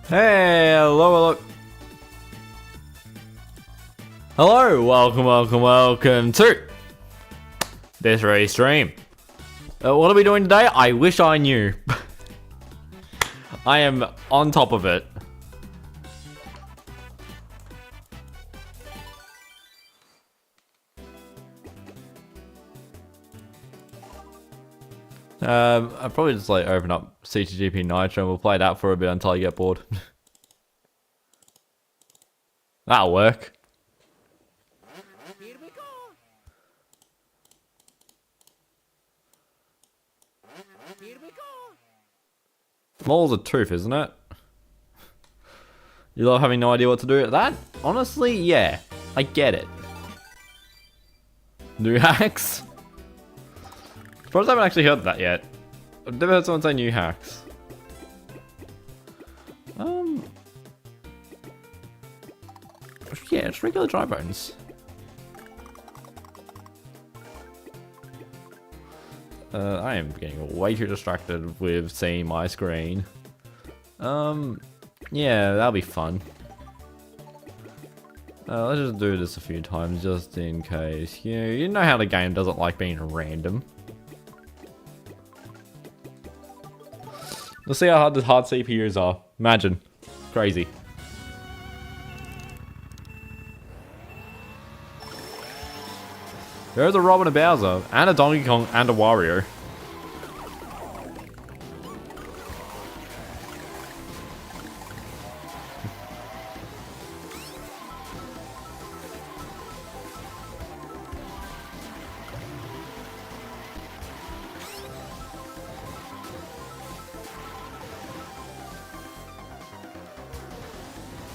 Hey, hello. Hello, welcome to this stream. What are we doing today? I wish I knew. I am on top of it. I'll probably just like open up CTGP Nitro and we'll play that for a bit until I get bored. That'll work. Here we go. Here we go. Mole's a tooth, isn't it? You love having no idea what to do? That, honestly, yeah. I get it. New hacks? Probably haven't actually heard that yet. I've never heard someone say new hacks. Yeah, it's regular dry bones. I am getting way too distracted with seeing my screen. Yeah, that'll be fun. Let's just do this a few times just in case. You know how the game doesn't like being random. Let's see how hard the hard CPUs are. Imagine. Crazy. There's a Robin, a Bowser, and a Donkey Kong, and a Wario.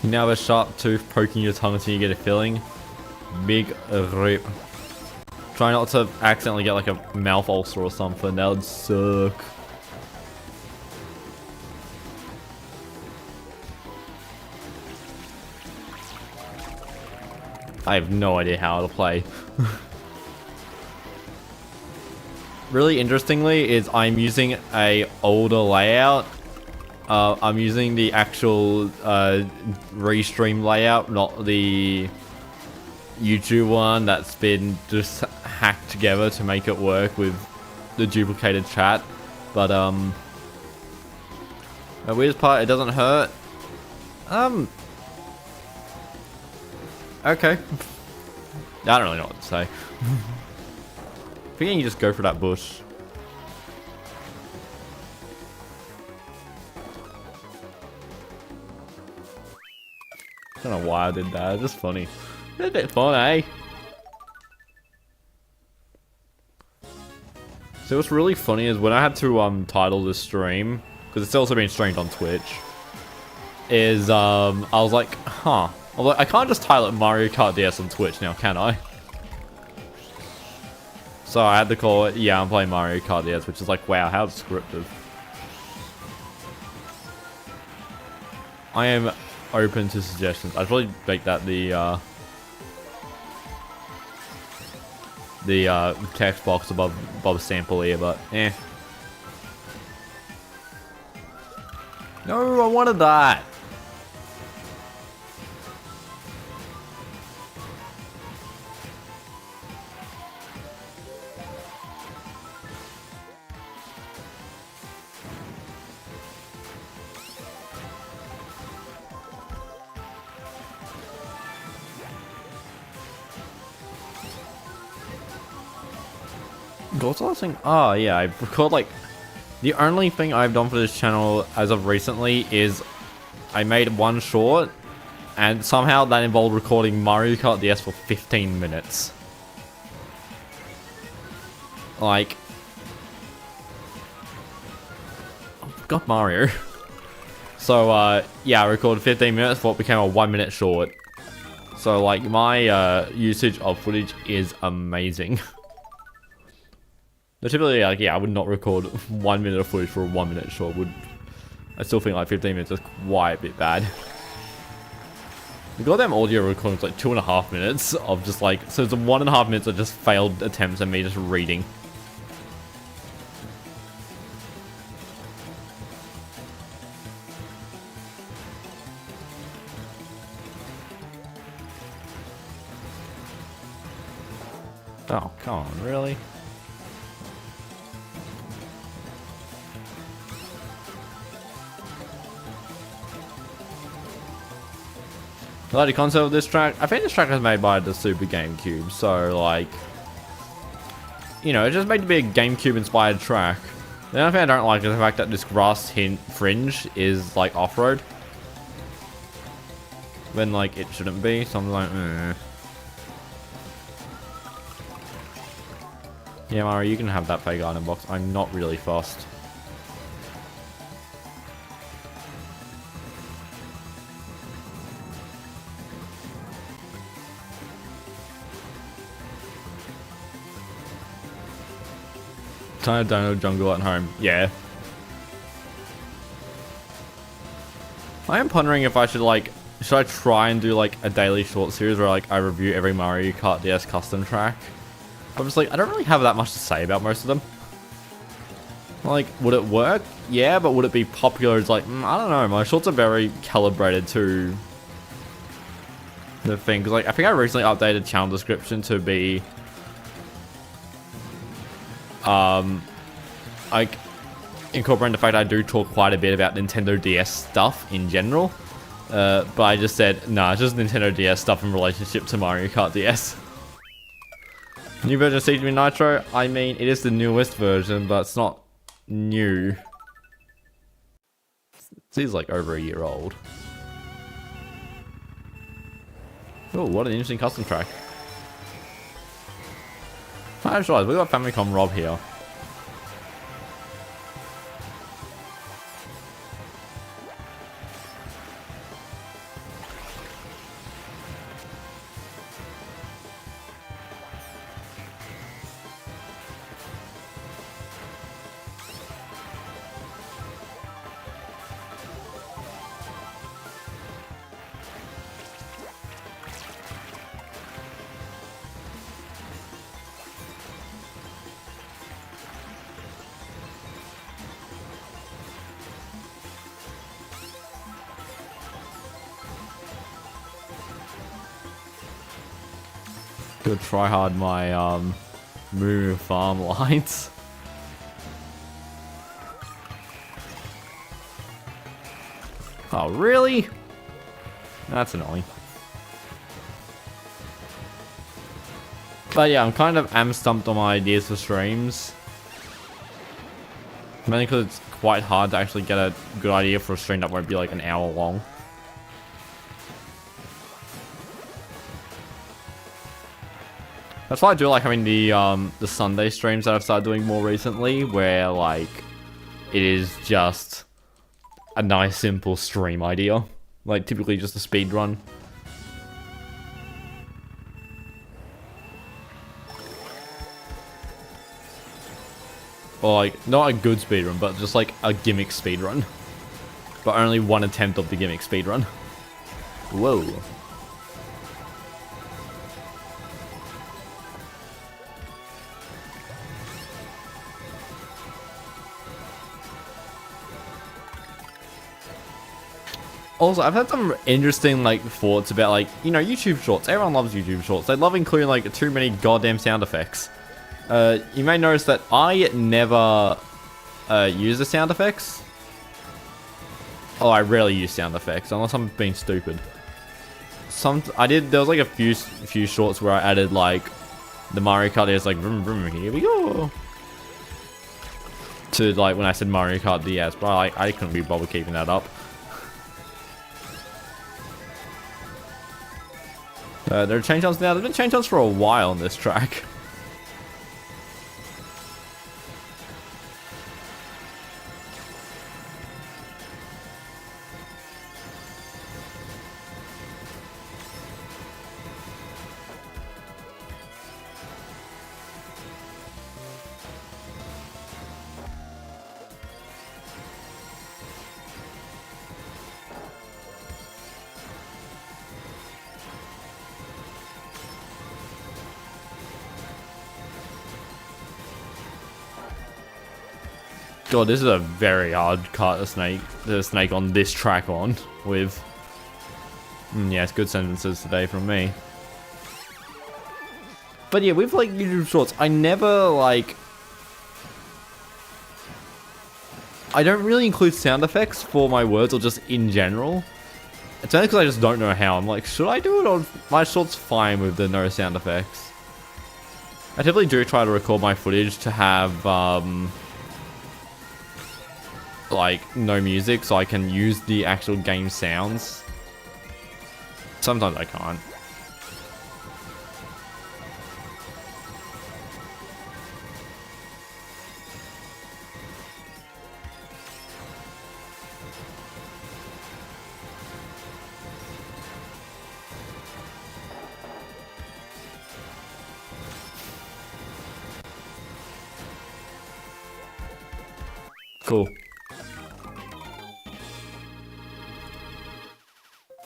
You now have a sharp tooth poking your tongue until you get a filling. Big rip. Try not to accidentally get like a mouth ulcer or something, that would suck. I have no idea how to play. Really interestingly is I'm using a older layout. I'm using the actual restream layout, not the YouTube one that's been just hacked together to make it work with the duplicated chat. But the weirdest part, it doesn't hurt. Okay. I don't really know what to say. I think you just go for that bush. I don't know why I did that, it's just funny. It's a bit fun, eh? So what's really funny is when I had to title this stream, because it's also being streamed on Twitch, is I was like, huh. I was like, I can't just title it Mario Kart DS on Twitch now, can I? So I had to call it, yeah, I'm playing Mario Kart DS, which is like, wow, how descriptive. I am open to suggestions. I'd probably make that the text box above sample here, but eh. No, I wanted that. What's the last thing? Oh yeah, I record like the only thing I've done for this channel as of recently is I made one short and somehow that involved recording Mario Kart DS for 15 minutes. Like, oh, God, Mario. So yeah, I recorded 15 minutes for what became a 1 minute short. So like my usage of footage is amazing. But typically, like, yeah, I would not record 1 minute of footage for a 1 minute short. I still think like 15 minutes is quite a bit bad. The goddamn audio recording is like 2.5 minutes of just like, so it's 1.5 minutes of just failed attempts at me just reading. Oh, come on, really? I like the concept of this track. I think this track was made by the Super GameCube, so like, you know, it just made to be a GameCube inspired track. The only thing I don't like is the fact that this grass fringe is like off-road. When like it shouldn't be, so I'm like, Yeah, Mario, you can have that fake item box. I'm not really fussed. Tiny Dino Jungle at home. Yeah. I am pondering if I should like, should I try and do like a daily short series where like I review every Mario Kart DS custom track? I'm just like, I don't really have that much to say about most of them. Like, would it work? Yeah, but would it be popular? It's like, I don't know. My shorts are very calibrated to the thing. Cause like, I think I recently updated channel description to be like incorporating the fact I do talk quite a bit about Nintendo DS stuff in general, but I just said nah, it's just Nintendo DS stuff in relationship to Mario Kart DS. New version of CGB Nitro, I mean it is the newest version, but it's not new. It's like over a year old. Oh, what an interesting custom track. I just realized we got Famicom Rob here. Good try hard my move farm lines. Oh really? That's annoying. But yeah, I'm kind of stumped on my ideas for streams. Mainly because it's quite hard to actually get a good idea for a stream that won't be like an hour long. That's why I do like having the Sunday streams that I've started doing more recently, where like it is just a nice simple stream idea, like typically just a speed run. Or like not a good speed run, but just like a gimmick speed run, but only one attempt of the gimmick speed run. Whoa. Also, I've had some interesting like thoughts about like, you know, YouTube shorts. Everyone loves YouTube shorts. They love including like too many goddamn sound effects. You may notice that I never use the sound effects. Oh, I rarely use sound effects unless I'm being stupid. There was like a few shorts where I added like the Mario Kart DS like vroom vroom, here we go, to like when I said Mario Kart DS, but I couldn't be bothered keeping that up. There are change ons now. There's been change ons for a while on this track. God, this is a very hard cut the snake on this track on with. Yes, good sentences today from me. But yeah, with like YouTube Shorts, I never like... I don't really include sound effects for my words or just in general. It's only because I just don't know how. I'm like, should I do it or my short's fine with the no sound effects? I typically do try to record my footage to have like no music so I can use the actual game sounds. Sometimes I can't. Cool.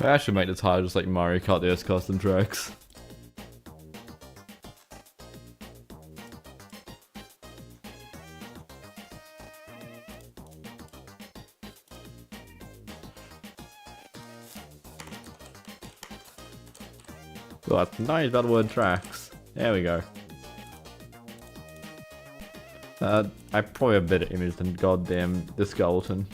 I should make the title just like Mario Kart DS custom tracks. Oh, that's nice battle word tracks. There we go. I probably have a better image than goddamn the skeleton.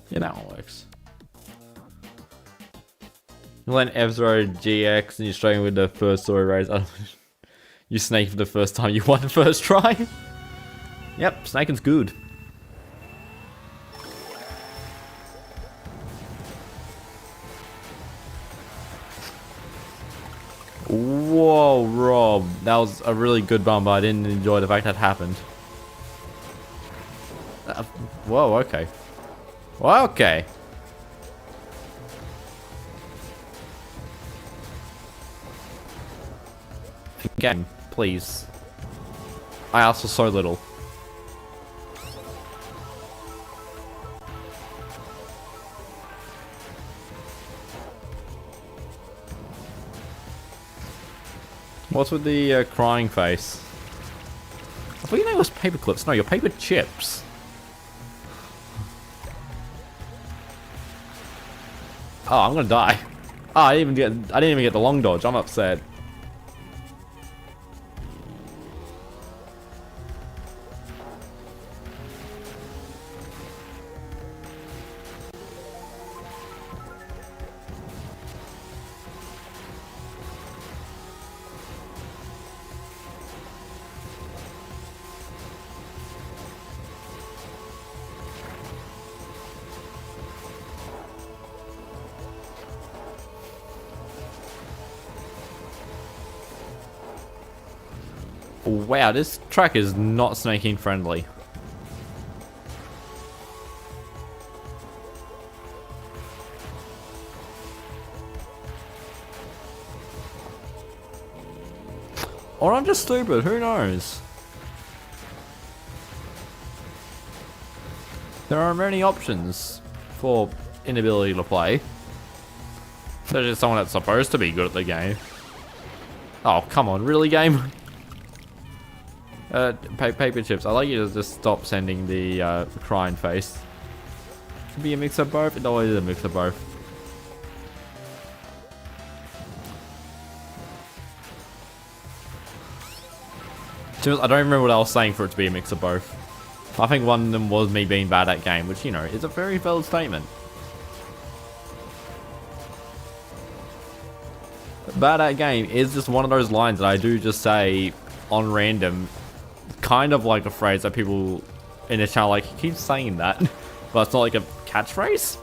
Yeah, that one works. You let F-Zero GX and you're struggling with the first story race. You snake for the first time you won the first try. Yep, snaking's good. Whoa, Rob. That was a really good bump, but I didn't enjoy the fact that happened. Whoa, okay. Well, okay. Game, please. I asked for so little. What's with the crying face? I thought your name was paper clips. No, you're paper chips. Oh, I'm gonna die. Oh, I didn't even get the long dodge. I'm upset. Wow, this track is not snaking friendly. Or I'm just stupid, who knows? There are many options for inability to play. There's just someone that's supposed to be good at the game. Oh, come on, really, game? Paper chips, I'd like you to just stop sending the crying face. Could be a mix of both. It always is a mix of both. I don't remember what I was saying for it to be a mix of both. I think one of them was me being bad at game, which, you know, is a very valid statement. Bad at game is just one of those lines that I do just say on random. Kind of like a phrase that people in the channel like keep saying that, but it's not like a catchphrase.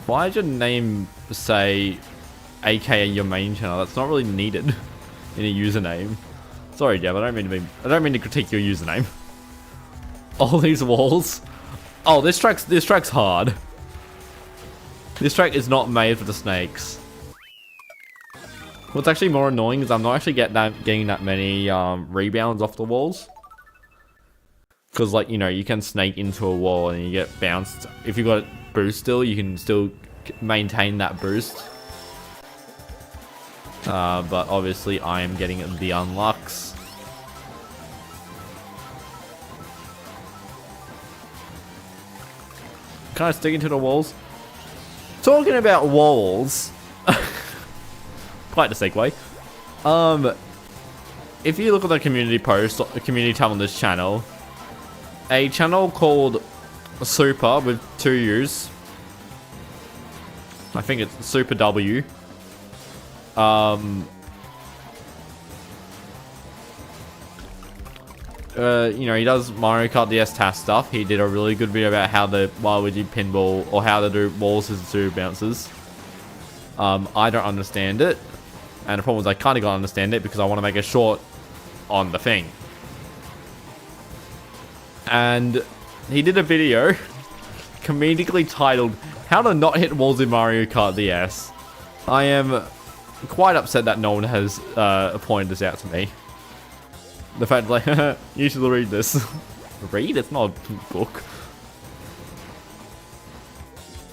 Why did your name say AKA your main channel? That's not really needed in a username. Sorry, Jeb, I don't mean to critique your username. All these walls. Oh, this track's hard. This track is not made for the snakes. What's actually more annoying is I'm not actually getting that many rebounds off the walls. Because, like, you know, you can snake into a wall and you get bounced. If you got boost still, you can still maintain that boost. But obviously I am getting the unlocks. Kind of sticking to the walls. Talking about walls. Quite a segue. If you look at the community post, community tab on this channel, a channel called Super with 2 U's. I think it's Super W. You know, he does Mario Kart DS task stuff. He did a really good video about how the Waluigi pinball, or how to do walls as two bounces. I don't understand it. And the problem is I kind of gotta understand it because I want to make a short on the thing. And he did a video comedically titled "How to Not Hit Walls in Mario Kart DS." I am quite upset that no one has pointed this out to me. The fact like, you should read this. Read? It's not a book.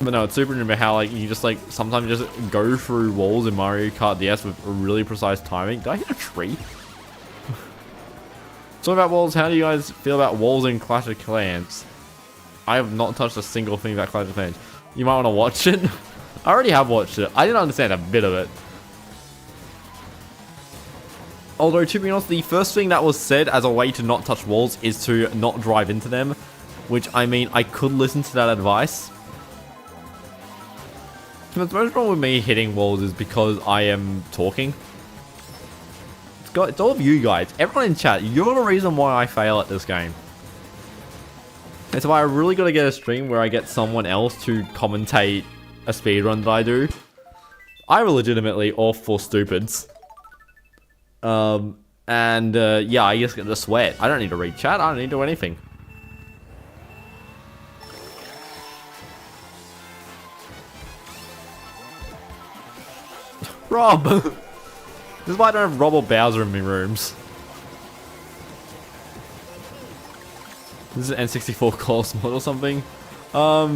But no, it's super interesting how like you just like sometimes just go through walls in Mario Kart DS with really precise timing. Did I hit a tree? So about walls, how do you guys feel about walls in Clash of Clans? I have not touched a single thing about Clash of Clans. You might want to watch it. I already have watched it. I didn't understand a bit of it. Although, to be honest, the first thing that was said as a way to not touch walls is to not drive into them. Which, I mean, I could listen to that advice. The most problem with me hitting walls is because I am talking. It's all of you guys. Everyone in chat, you're the reason why I fail at this game. And so I really got to get a stream where I get someone else to commentate a speedrun that I do. I were legitimately all for stupids. Yeah, I just get to sweat. I don't need to read chat. I don't need to do anything. Rob! This is why I don't have Rob or Bowser in my rooms. This is an N64 course mod or something. I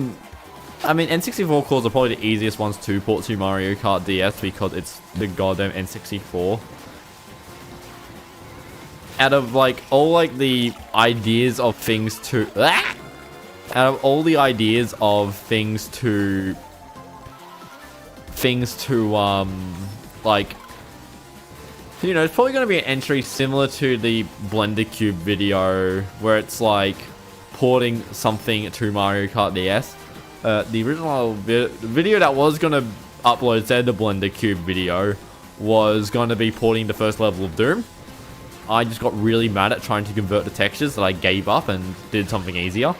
mean, N64 cores are probably the easiest ones to port to Mario Kart DS because it's the goddamn N64. Out of like all like the ideas of things to out of all the ideas of things to like, you know, it's probably going to be an entry similar to the Blender Cube video where it's like porting something to Mario Kart DS. The original video that was going to upload instead of the Blender Cube video was going to be porting the first level of Doom. I just got really mad at trying to convert the textures that I gave up and did something easier.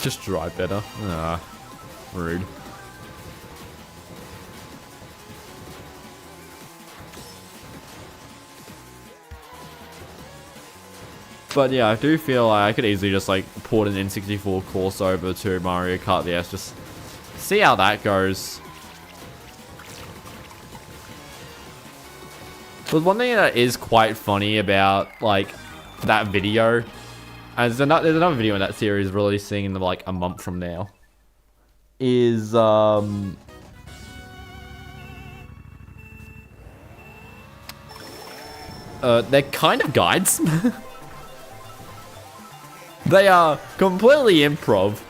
Just drive better. Ah, rude. But yeah, I do feel like I could easily just like port an N64 course over to Mario Kart DS, just see how that goes. But one thing that is quite funny about like that video, and there's another video in that series releasing in like a month from now, is they're kind of guides. They are completely improv,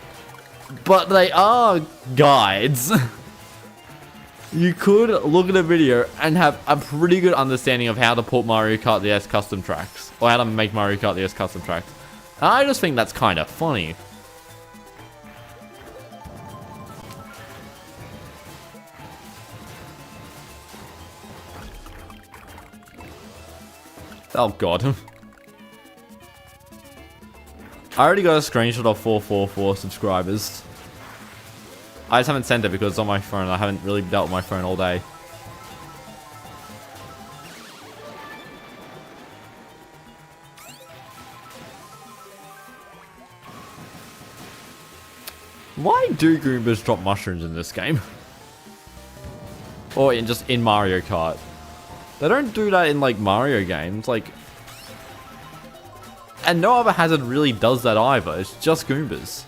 but they are guides. You could look at a video and have a pretty good understanding of how to port Mario Kart DS custom tracks, or how to make Mario Kart DS custom tracks. And I just think that's kind of funny. Oh god. I already got a screenshot of 444 subscribers. I just haven't sent it because it's on my phone. I haven't really dealt with my phone all day. Why do Goombas drop mushrooms in this game? Or just in Mario Kart? They don't do that in like Mario games, like, and no other hazard really does that either. It's just Goombas.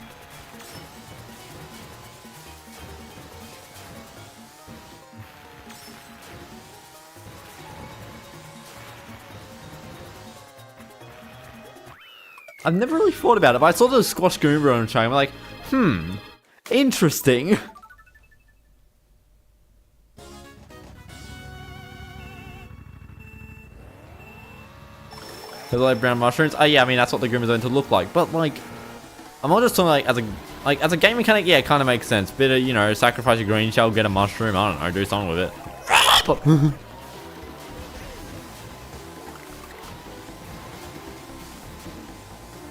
I've never really thought about it, but I saw the squash Goomba on train. I'm like, interesting. They like brown mushrooms. Oh yeah, I mean that's what the Goombas are meant to look like. But like, I'm not just talking like as a game mechanic. Yeah, it kind of makes sense. Bit of, you know, sacrifice your green shell, get a mushroom. I don't know, do something with it.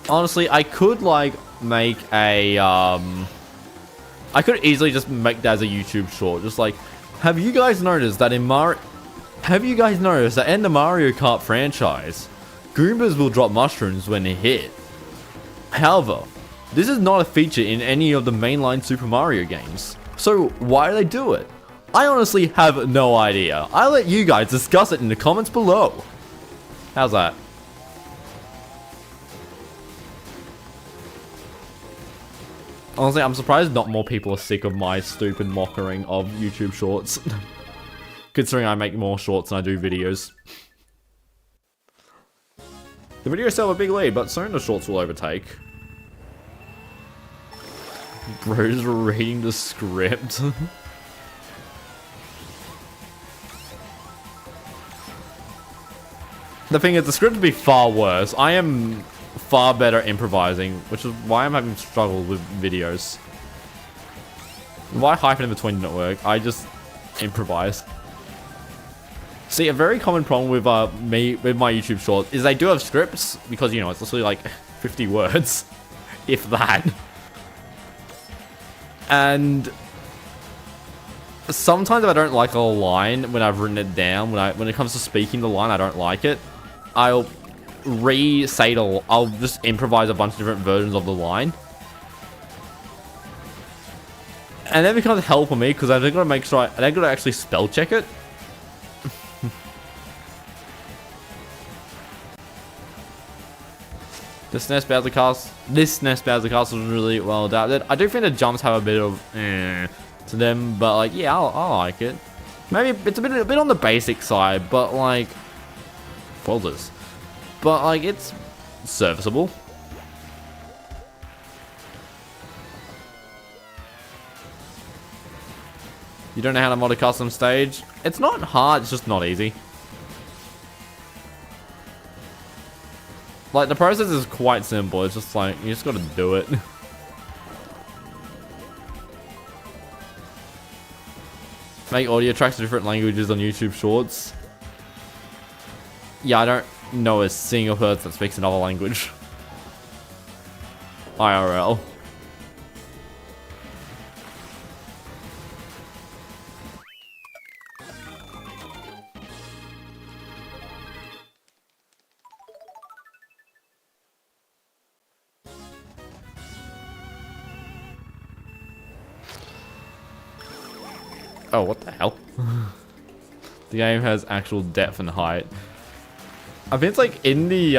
Honestly, I could like make a I could easily just make that as a YouTube short. Just like, have you guys noticed that in the Mario Kart franchise, Goombas will drop mushrooms when they hit. However, this is not a feature in any of the mainline Super Mario games. So why do they do it? I honestly have no idea. I'll let you guys discuss it in the comments below. How's that? Honestly, I'm surprised not more people are sick of my stupid mockering of YouTube shorts. Considering I make more shorts than I do videos. The videos still have a big lead, but soon the shorts will overtake. Bro's reading the script. The thing is, the script would be far worse. I am far better improvising, which is why I'm having struggle with videos. Why Hyphen in between didn't work? I just improvised. See, a very common problem with me with my YouTube shorts is they do have scripts because, you know, it's literally like 50 words, if that. And sometimes if I don't like a line when I've written it down, when it comes to speaking the line, I don't like it. I'll I'll just improvise a bunch of different versions of the line. And that becomes help for me because I've got to make sure I've got to actually spell check it. This SNES Bowser Castle is really well adapted. I do think the jumps have a bit of to them, but like, yeah, I like it. Maybe it's a bit on the basic side, but like, folders. But like, it's serviceable. You don't know how to mod a custom stage? It's not hard, it's just not easy. Like, the process is quite simple, it's just like, you just gotta do it. Make audio tracks in different languages on YouTube Shorts. Yeah, I don't know a single person that speaks another language. IRL. Oh, what the hell? The game has actual depth and height. I think it's like in the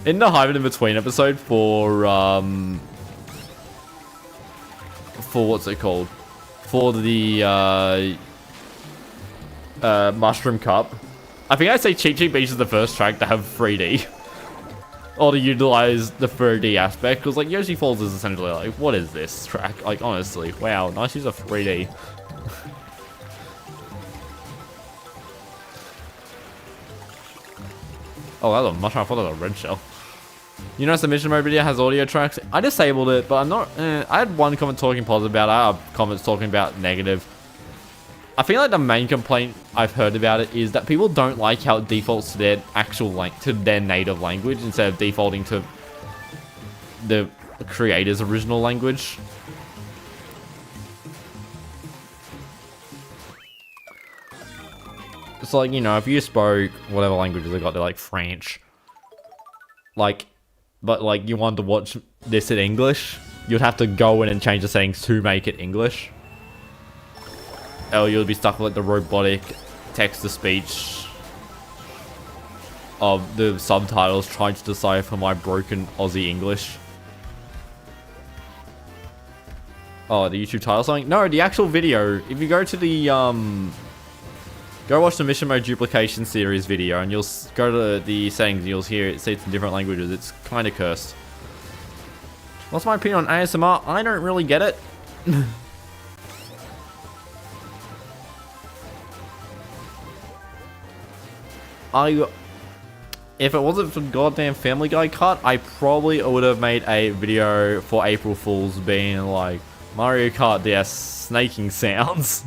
Hyphen in between episode for what's it called? For the Mushroom Cup. I think I say Cheap Cheap Beach is the first track to have 3D. Or to utilize the 3D aspect, because like Yoshi Falls is essentially like, what is this track? Like, honestly, wow, nice use of 3D. Oh, that was a mushroom. I thought that was a red shell. You notice the mission mode video has audio tracks? I disabled it, but I'm not... I had one comment talking positive about it. I have comments talking about negative. I feel like the main complaint I've heard about it is that people don't like how it defaults to their actual to their native language instead of defaulting to the creator's original language. It's like, you know, if you spoke whatever languages they got, they're like French. Like, but like you wanted to watch this in English, you'd have to go in and change the settings to make it English. Or you'll be stuck with like the robotic text-to-speech of the subtitles trying to decipher my broken Aussie English. Oh, the YouTube title something? No, the actual video. If you go to the, go watch the Mission Mode Duplication Series video and you'll go to the settings and you'll hear it say it's in different languages. It's kind of cursed. What's my opinion on ASMR? I don't really get it. If it wasn't for goddamn Family Guy cut, I probably would have made a video for April Fools being like, Mario Kart DS snaking sounds.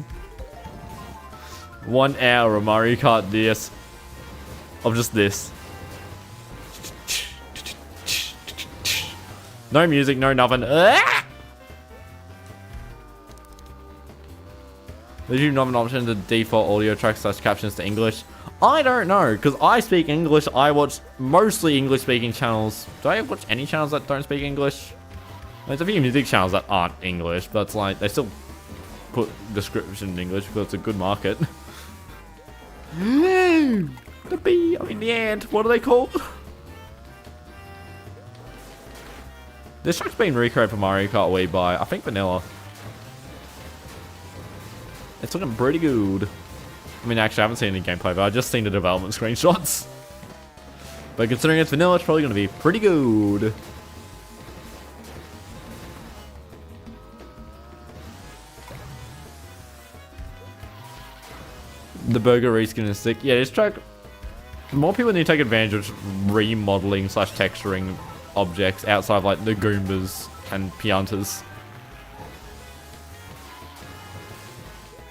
1 hour of Mario Kart DS of just this. No music, no nothing. Did you not have an option to default audio tracks / captions to English? I don't know, because I speak English. I watch mostly English speaking channels. Do I watch any channels that don't speak English? There's a few music channels that aren't English, but it's like, they still put description in English because it's a good market. The bee, I mean the ant, what are they called? This track's been recreated for Mario Kart Wii by, I think, Vanilla. It's looking pretty good. I mean, actually, I haven't seen any gameplay, but I've just seen the development screenshots. But considering it's Vanilla, it's probably going to be pretty good. The burger reskin is sick. Yeah, this track, more people need to take advantage of remodeling / texturing objects outside of like the Goombas and Piantas.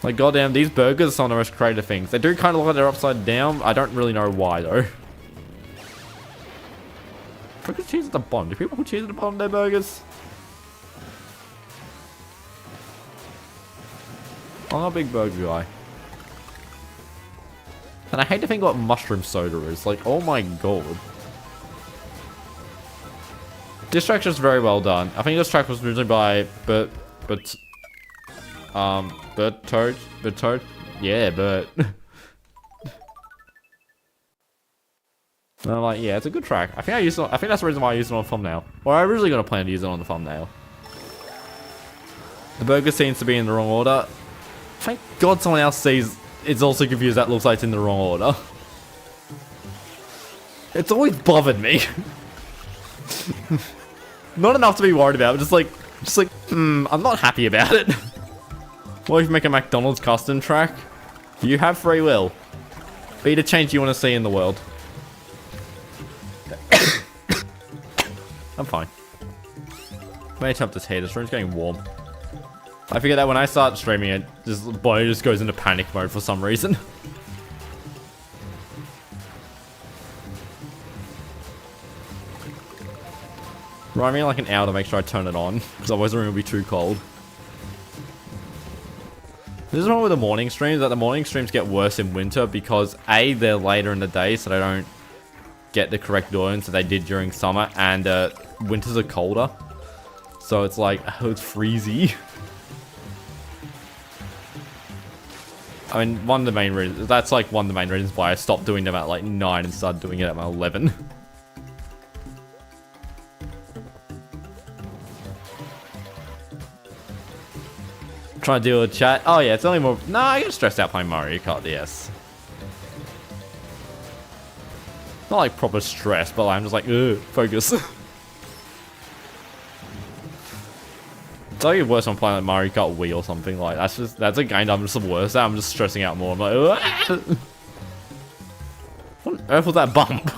Like, goddamn, these burgers are some of the most creative things. They do kind of look like they're upside down. I don't really know why though. Put cheese at the bottom. Do people put cheese at the bottom of their burgers? I'm not a big burger guy. And I hate to think what mushroom soda is. Like, oh my god. This track's just very well done. I think this track was originally by Bert, yeah, Bert. And I'm like, yeah, it's a good track. I think that's the reason why I used it on the thumbnail. Or I originally got a plan to use it on the thumbnail. The burger seems to be in the wrong order. Thank God someone else sees it's also confused that looks like it's in the wrong order. It's always bothered me. Not enough to be worried about, just like, I'm not happy about it. What if you make a McDonald's custom track? You have free will. Be the change you want to see in the world. I'm fine. May turn up this heat, this room's getting warm. I figure that when I start streaming it, this body just goes into panic mode for some reason. Remind me like an hour to make sure I turn it on, because otherwise the room will be too cold. This is one with the morning streams, that the morning streams get worse in winter because A, they're later in the day, so they don't get the correct audience that they did during summer, and winters are colder. So it's like, oh, it's freezy. I mean, one of the main reasons, that's like one of the main reasons why I stopped doing them at like 9 and started doing it at 11. Trying to deal with chat. Oh yeah, it's only more. No, I get stressed out playing Mario Kart DS. Not like proper stress, but like, I'm just like, ugh, focus. It's like worse when I'm playing like Mario Kart Wii or something. Like that's a game that I'm just the worst at. I'm just stressing out more. I'm like, ugh. What on earth was that bump?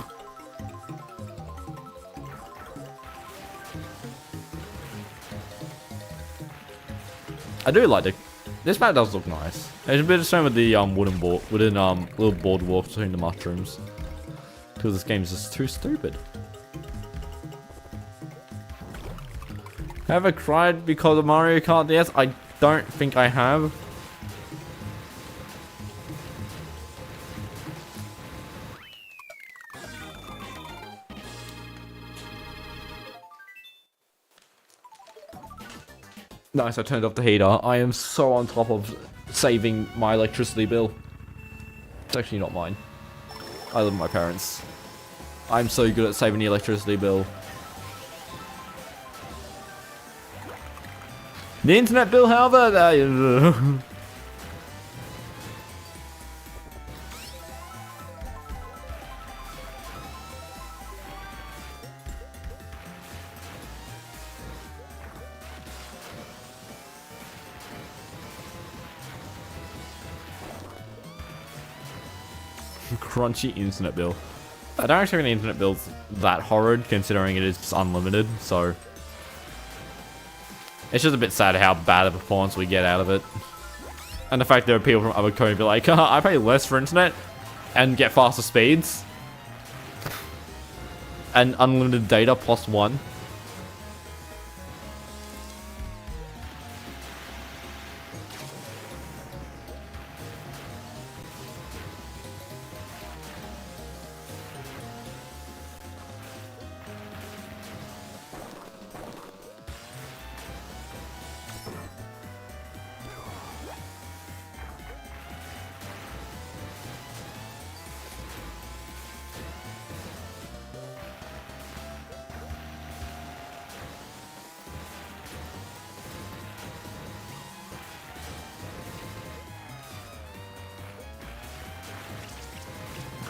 I do like this map does look nice. It's a bit of the same with the wooden little boardwalk between the mushrooms. Because this game is just too stupid. Have I cried because of Mario Kart DS? I don't think I have. Nice, I turned off the heater. I am so on top of saving my electricity bill. It's actually not mine. I live with my parents. I'm so good at saving the electricity bill. The internet bill, however, crunchy internet bill. I don't actually think the internet bill's that horrid, considering it is just unlimited, so it's just a bit sad how bad a performance we get out of it. And the fact there are people from other countries be like, I pay less for internet and get faster speeds. And unlimited data +1.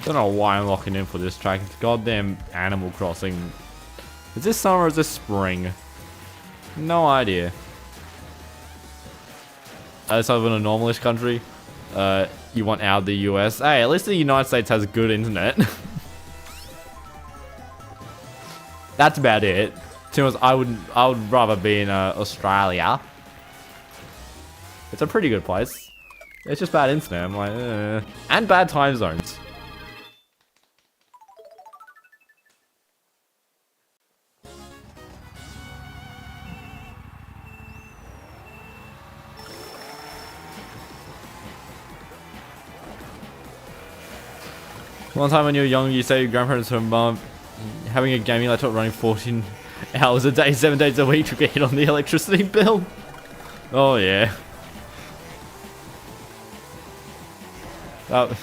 Don't know why I'm locking in for this track. It's goddamn Animal Crossing. Is this summer or is this spring? No idea. As I live in a normalish country, you want out of the US. Hey, at least the United States has good internet. That's about it. To be honest, I would rather be in Australia. It's a pretty good place. It's just bad internet. I'm like, and bad time zones. One time when you were young, you say your grandparents were having a gaming laptop running 14 hours a day, 7 days a week to get hit on the electricity bill. Oh yeah. Yeah,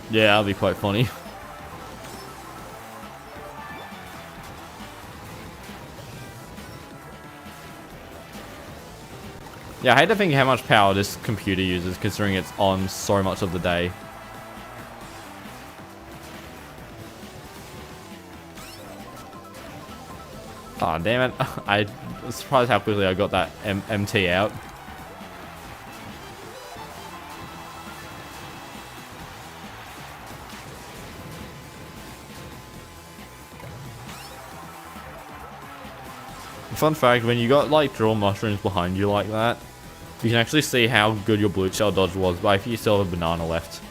that'll be quite funny. Yeah, I hate to think how much power this computer uses, considering it's on so much of the day. Oh damn it, I was surprised how quickly I got that MT out. Fun fact, when you got like draw mushrooms behind you like that, you can actually see how good your blue shell dodge was by if you still have a banana left.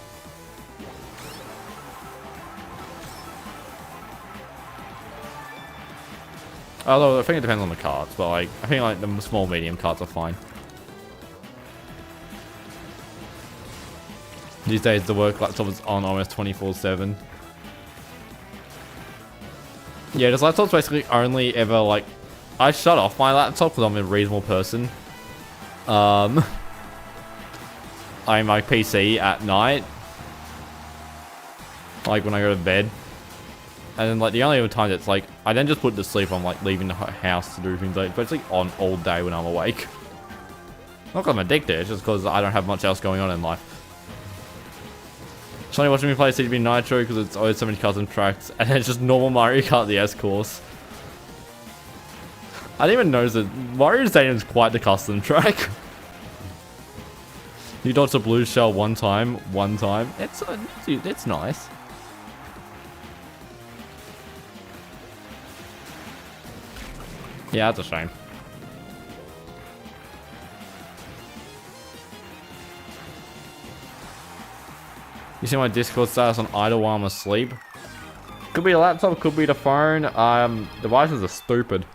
Although I think it depends on the cards, but like I think like the small medium cards are fine. These days the work laptop is on almost 24/7. Yeah, this laptop's basically only ever like I shut off my laptop because I'm a reasonable person. I'm my PC at night, like when I go to bed. And then like the only other time it's like I then just put it to sleep. I'm like leaving the house to do things like, but it's like on all day when I'm awake. Not because I'm addicted, it's just because I don't have much else going on in life. It's only watching me play CGB Nitro because it's always so many custom tracks, and it's just normal Mario Kart DS course. I didn't even notice that Mario Stadium is quite the custom track. You dodged a blue shell one time. It's nice. Yeah, that's a shame. You see my Discord status on idle while I'm asleep? Could be a laptop, could be the phone. Devices are stupid.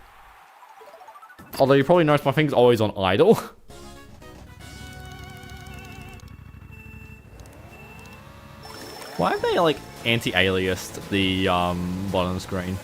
Although you probably notice my thing's always on idle. Why have they like anti-aliased the bottom screen?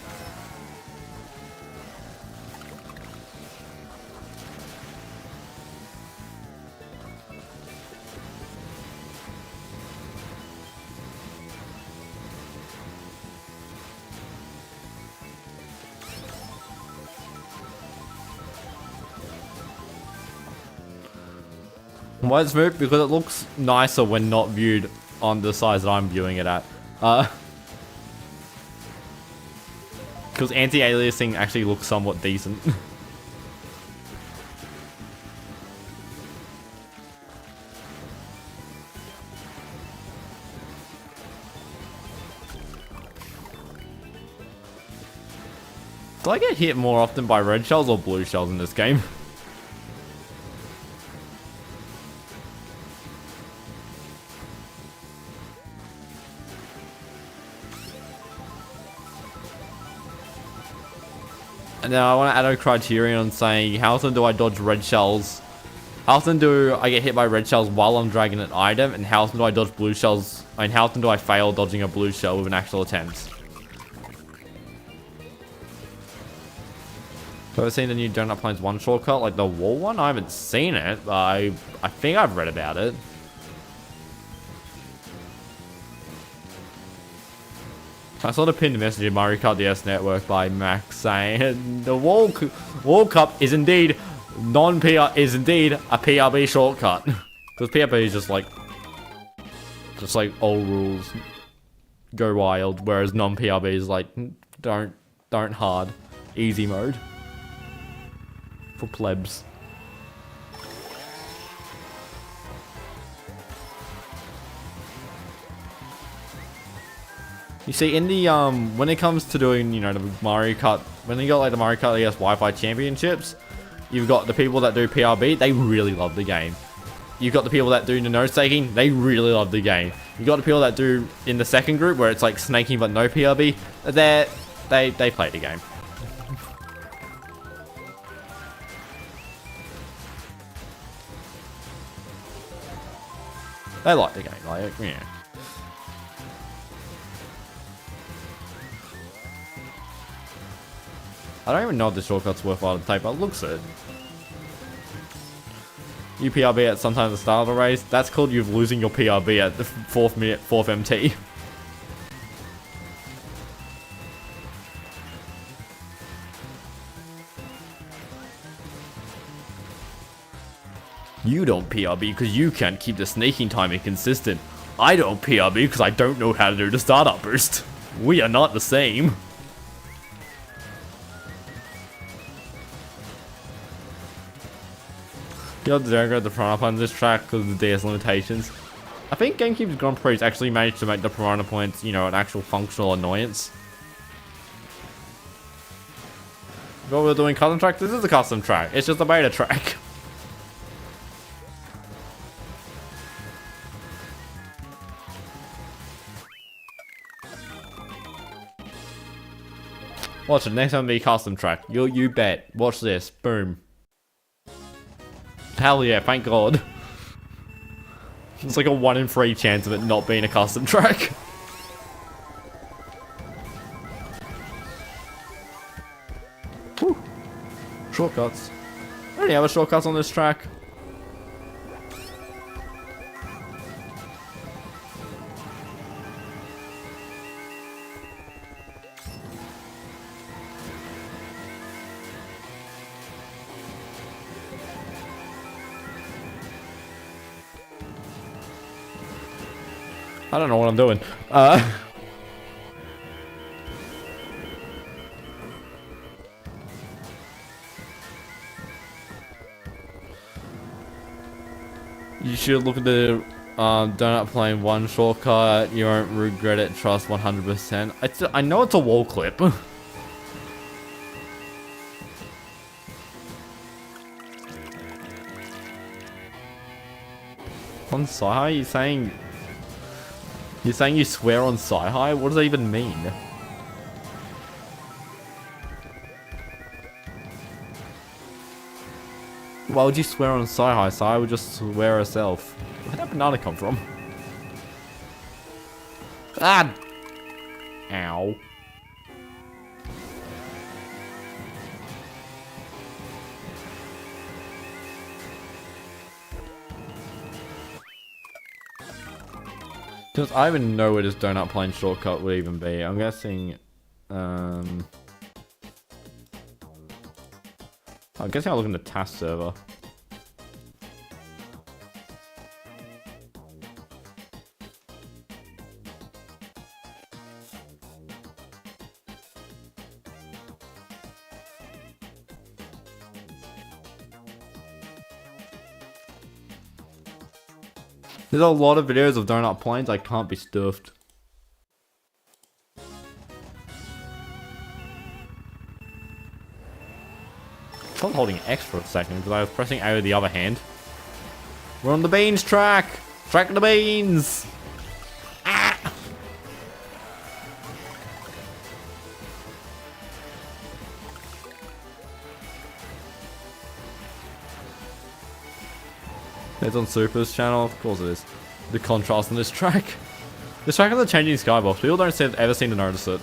Why it's smooth? Because it looks nicer when not viewed on the size that I'm viewing it at. Because anti-aliasing actually looks somewhat decent. Do I get hit more often by red shells or blue shells in this game? And then I want to add a criterion saying how often do I dodge red shells? How often do I get hit by red shells while I'm dragging an item? And how often do I dodge blue shells? I mean, how often do I fail dodging a blue shell with an actual attempt? Have I seen the new Donut Plains 1 shortcut, like the wall one? I haven't seen it, but I think I've read about it. I saw the pinned message in Mario Kart DS Network by Max saying the wall cup is indeed a PRB shortcut. Because PRB is just like old rules, go wild, whereas non-PRB is like don't hard, easy mode. For plebs. You see, in the when it comes to doing, you know, the Mario Kart, when you got like the Mario Kart DS Wi-Fi Championships, you've got the people that do PRB, they really love the game. You've got the people that do the nose taking, they really love the game. You got the people that do in the second group where it's like snaking but no PRB, they play the game. They like the game, like, yeah. I don't even know if the shortcut's worthwhile to take, but it looks it. You PRB at sometimes the start of the race, that's called you losing your PRB at the 4th MT. You don't PRB because you can't keep the snaking timing consistent. I don't PRB because I don't know how to do the startup burst. We are not the same. You know, the downgrade the piranha on this track because of the DS limitations. I think GameCube's Grand Prix actually managed to make the piranha points, you know, an actual functional annoyance. What we're doing custom track? This is a custom track. It's just a beta track. Watch it, next time be custom track. You bet. Watch this. Boom. Hell yeah, thank God. It's like a 1 in 3 chance of it not being a custom track. Whew. Shortcuts. Any other shortcuts on this track? I don't know what I'm doing. You should look at the Donut Plain 1 shortcut. You won't regret it. Trust 100%. I know it's a wall clip. On Sci-Hi, you're saying you swear on Sci-Hi? What does that even mean? Why would you swear on Sci-Hi? Sci-Hi would just swear herself. Where'd that banana come from? Ah! Ow. Because I even know where this Donut Plain shortcut would even be. I'm guessing, I'm guessing I'll look in the task server. There's a lot of videos of donut planes. I can't be stuffed. I was holding X for a second because I was pressing A with the other hand. We're on the beans track! Track the beans! Ah! It's on Super's channel, of course it is. The contrast in this track. This track has a changing skybox. People don't ever seem to notice it.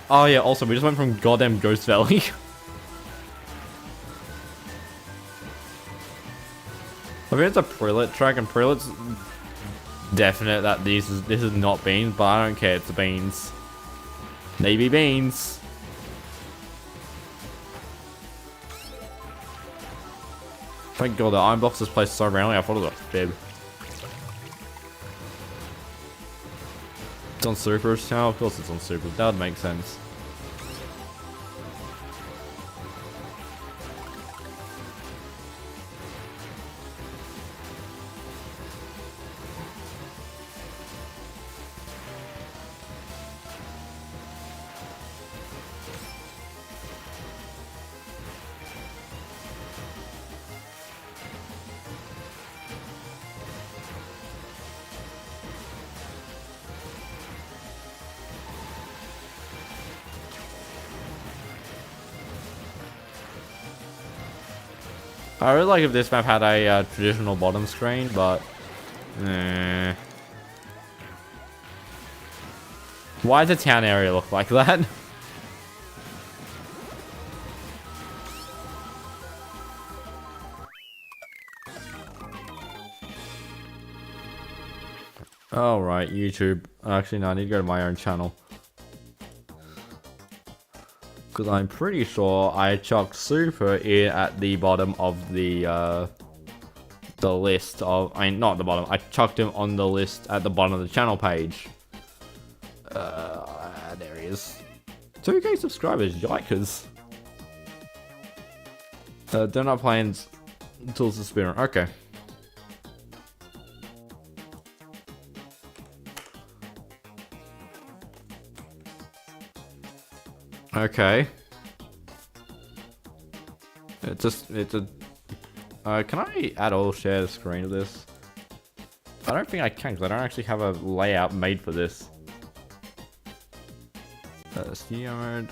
Oh yeah, also we just went from goddamn Ghost Valley. I mean it's a Prelit track and Prelit's definite that this is not beans, but I don't care, it's the beans. Navy beans. Thank god the iron box is placed so randomly, I thought it was a fib. It's on Super's channel? Of course it's on Super. That would make sense. I really like if this map had a traditional bottom screen, but why does the town area look like that? Oh right, YouTube. Actually no, I need to go to my own channel. Because I'm pretty sure I chucked Super in at the bottom of the list of, I mean, not the bottom, I chucked him on the list at the bottom of the channel page. There he is. 2k subscribers, yikers. Donut Plains Tools the Spinner, okay. Okay. Can I at all share the screen of this? I don't think I can because I don't actually have a layout made for this. Studio mode.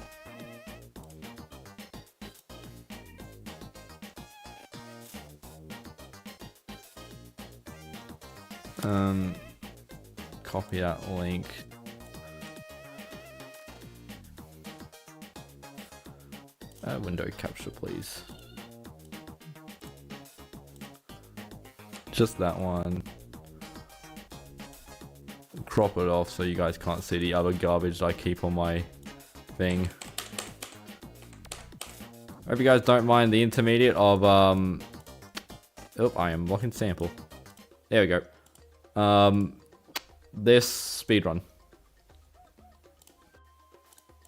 Copy that link. Window capture, please. Just that one. Crop it off so you guys can't see the other garbage I keep on my thing. Hope you guys don't mind the intermediate of oh, I am blocking sample. There we go. This speedrun.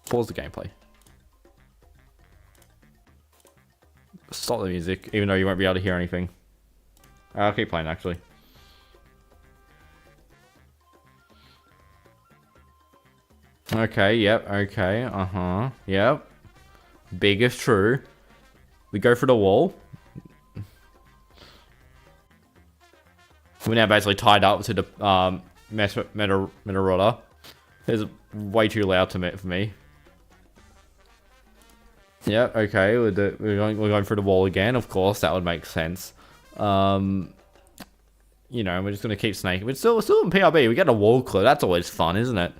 Pause the gameplay. Stop the music, even though you won't be able to hear anything. I'll keep playing, actually. Okay, yep, okay, yep. Big is true. We go for the wall. We're now basically tied up to the Metarotta. It's way too loud for me. Yeah, okay, we're going for the wall again, of course, that would make sense. You know, we're just going to keep snaking. We're still in PRB, we get a wall clip, that's always fun, isn't it?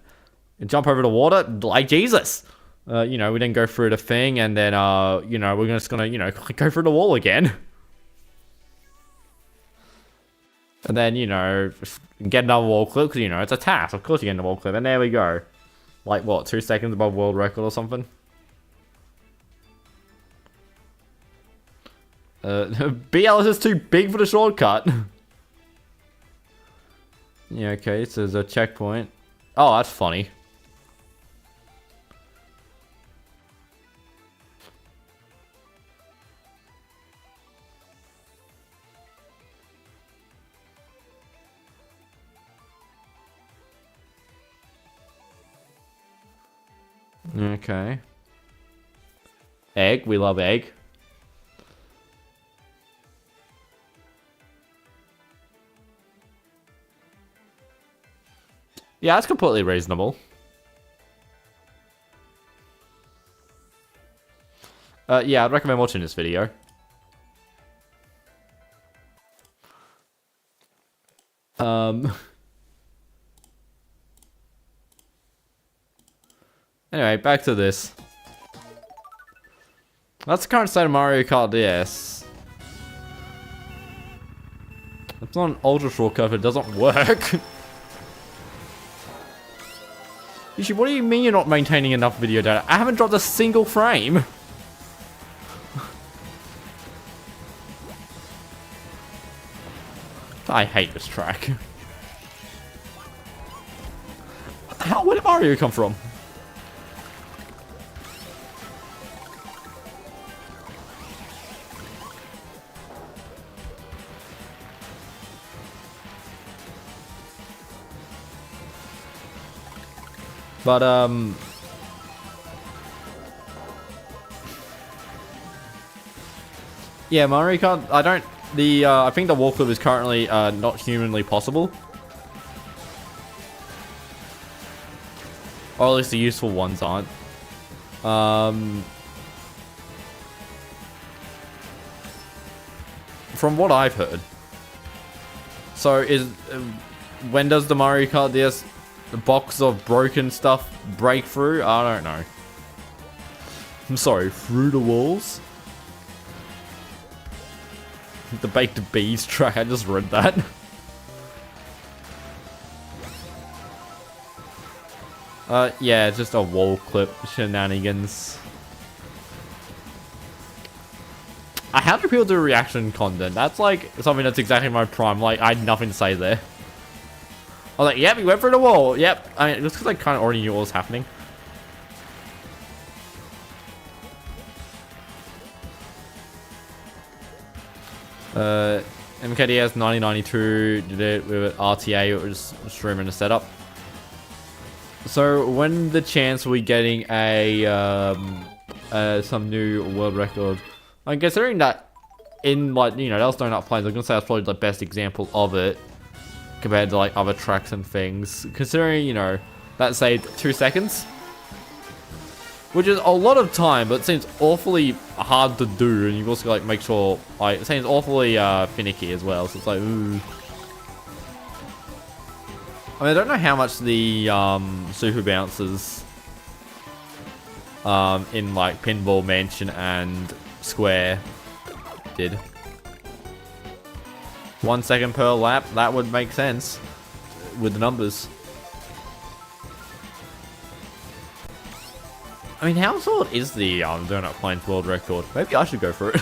And jump over the water, like Jesus! You know, we then go through the thing, and then, you know, we're just going to, you know, go through the wall again. And then, you know, get another wall clip, because, you know, it's a task, of course you get a wall clip, and there we go. Like, what, 2 seconds above world record or something? BL is just too big for the shortcut. Yeah, okay, so there's a checkpoint. Oh, that's funny. Okay. Egg. We love egg. Yeah, that's completely reasonable. Yeah, I'd recommend watching this video. Anyway, back to this. That's the current state of Mario Kart DS. It's not an ultra shortcut, it doesn't work. Yushi, what do you mean you're not maintaining enough video data? I haven't dropped a single frame. I hate this track. How? Where did Mario come from? But, yeah, Mario Kart, I think the wall clip is currently, not humanly possible. Or at least the useful ones aren't. From what I've heard. So when does the Mario Kart DS box of broken stuff break through? I don't know. I'm sorry, through the walls? The Baked Bees track, I just read that. Yeah, just a wall clip shenanigans. How do people do reaction content? That's like something that's exactly my prime. Like, I had nothing to say there. I was like, yep, he went through the wall. Yep. I mean, just because I kind of already knew what was happening. MKDS 9092 did it with RTA, it was streaming the setup. So when the chance we getting a some new world record, I'm considering that in like, you know, those donut planes, I'm gonna say that's probably the best example of it compared to like other tracks and things. Considering, you know, that saved 2 seconds, which is a lot of time, but it seems awfully hard to do, and you've also got like make sure, like, it seems awfully finicky as well. So it's like, ooh. I mean, I don't know how much the super bounces in like Pinball Mansion and Square did. 1 second per lap, that would make sense with the numbers. I mean, how solid is the Donut Plains world record? Maybe I should go for it.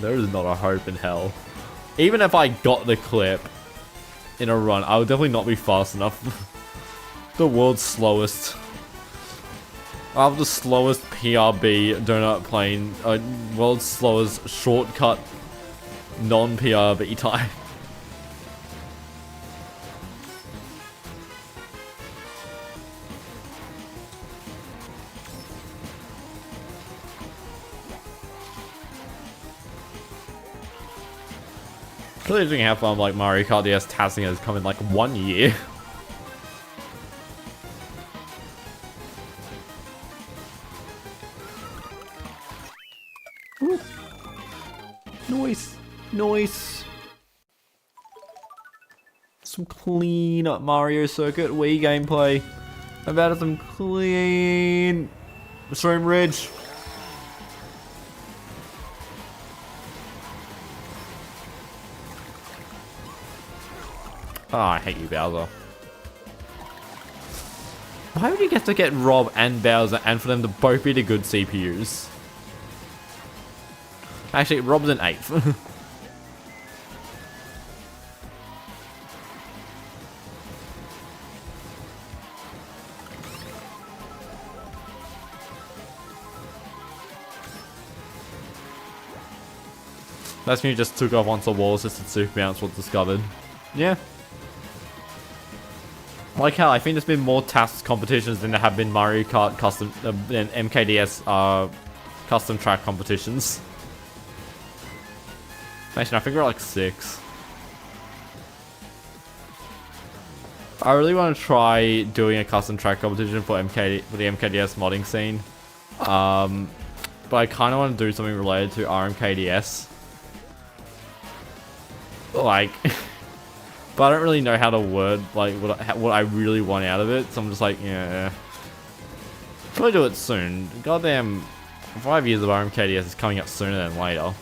There is not a hope in hell. Even if I got the clip in a run, I would definitely not be fast enough. The world's slowest. I have the slowest PRB Donut Plane, world's slowest shortcut non-PRB time. Really interesting how far like Mario Kart DS testing has come in like 1 year. Ooh. Nice, nice. Some clean Mario Circuit Wii gameplay. About some clean Mushroom Ridge. Oh, I hate you, Bowser. Why would you get to get Rob and Bowser and for them to both be the good CPUs? Actually, Rob's an 8th. That's when you just took off once the wall assisted super bounce was discovered. Yeah. Like how I think there's been more task competitions than there have been Mario Kart custom than MKDS custom track competitions. Actually, I think we're like 6. I really want to try doing a custom track competition for the MKDS modding scene. But I kind of want to do something related to RMKDS. Like, but I don't really know how to word like what I really want out of it. So I'm just like, yeah, probably do it soon. Goddamn, 5 years of RMKDS is coming up sooner than later.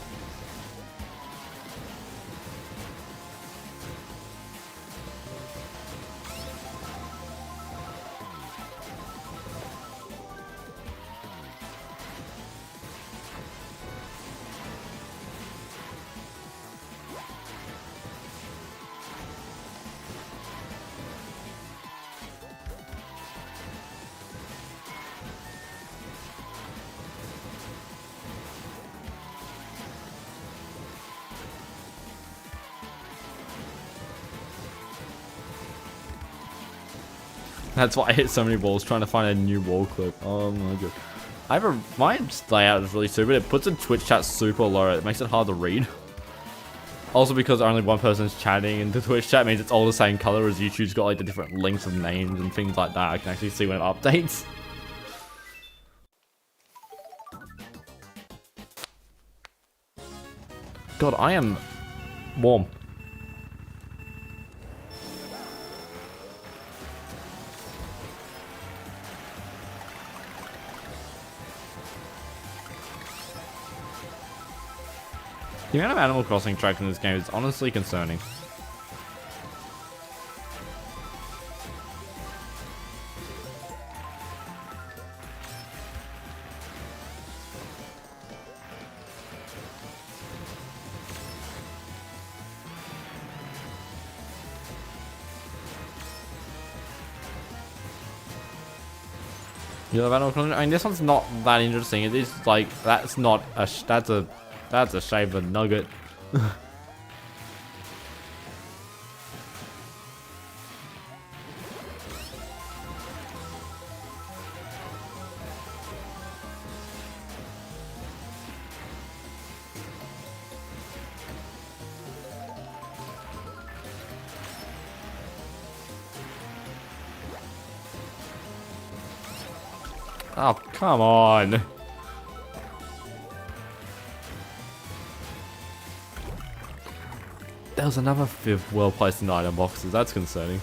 That's why I hit so many balls trying to find a new wall clip. Oh my god. My layout is really stupid. It puts the Twitch chat super low. It makes it hard to read. Also because only one person's chatting in the Twitch chat means it's all the same color as YouTube's got like the different links and names and things like that. I can actually see when it updates. God, I am warm. The amount of Animal Crossing tracks in this game is honestly concerning. You love Animal Crossing? I mean, this one's not that interesting. It is like that's not a that's a shame of a nugget. Oh, come on. There's another 5th well placed in item boxes. That's concerning.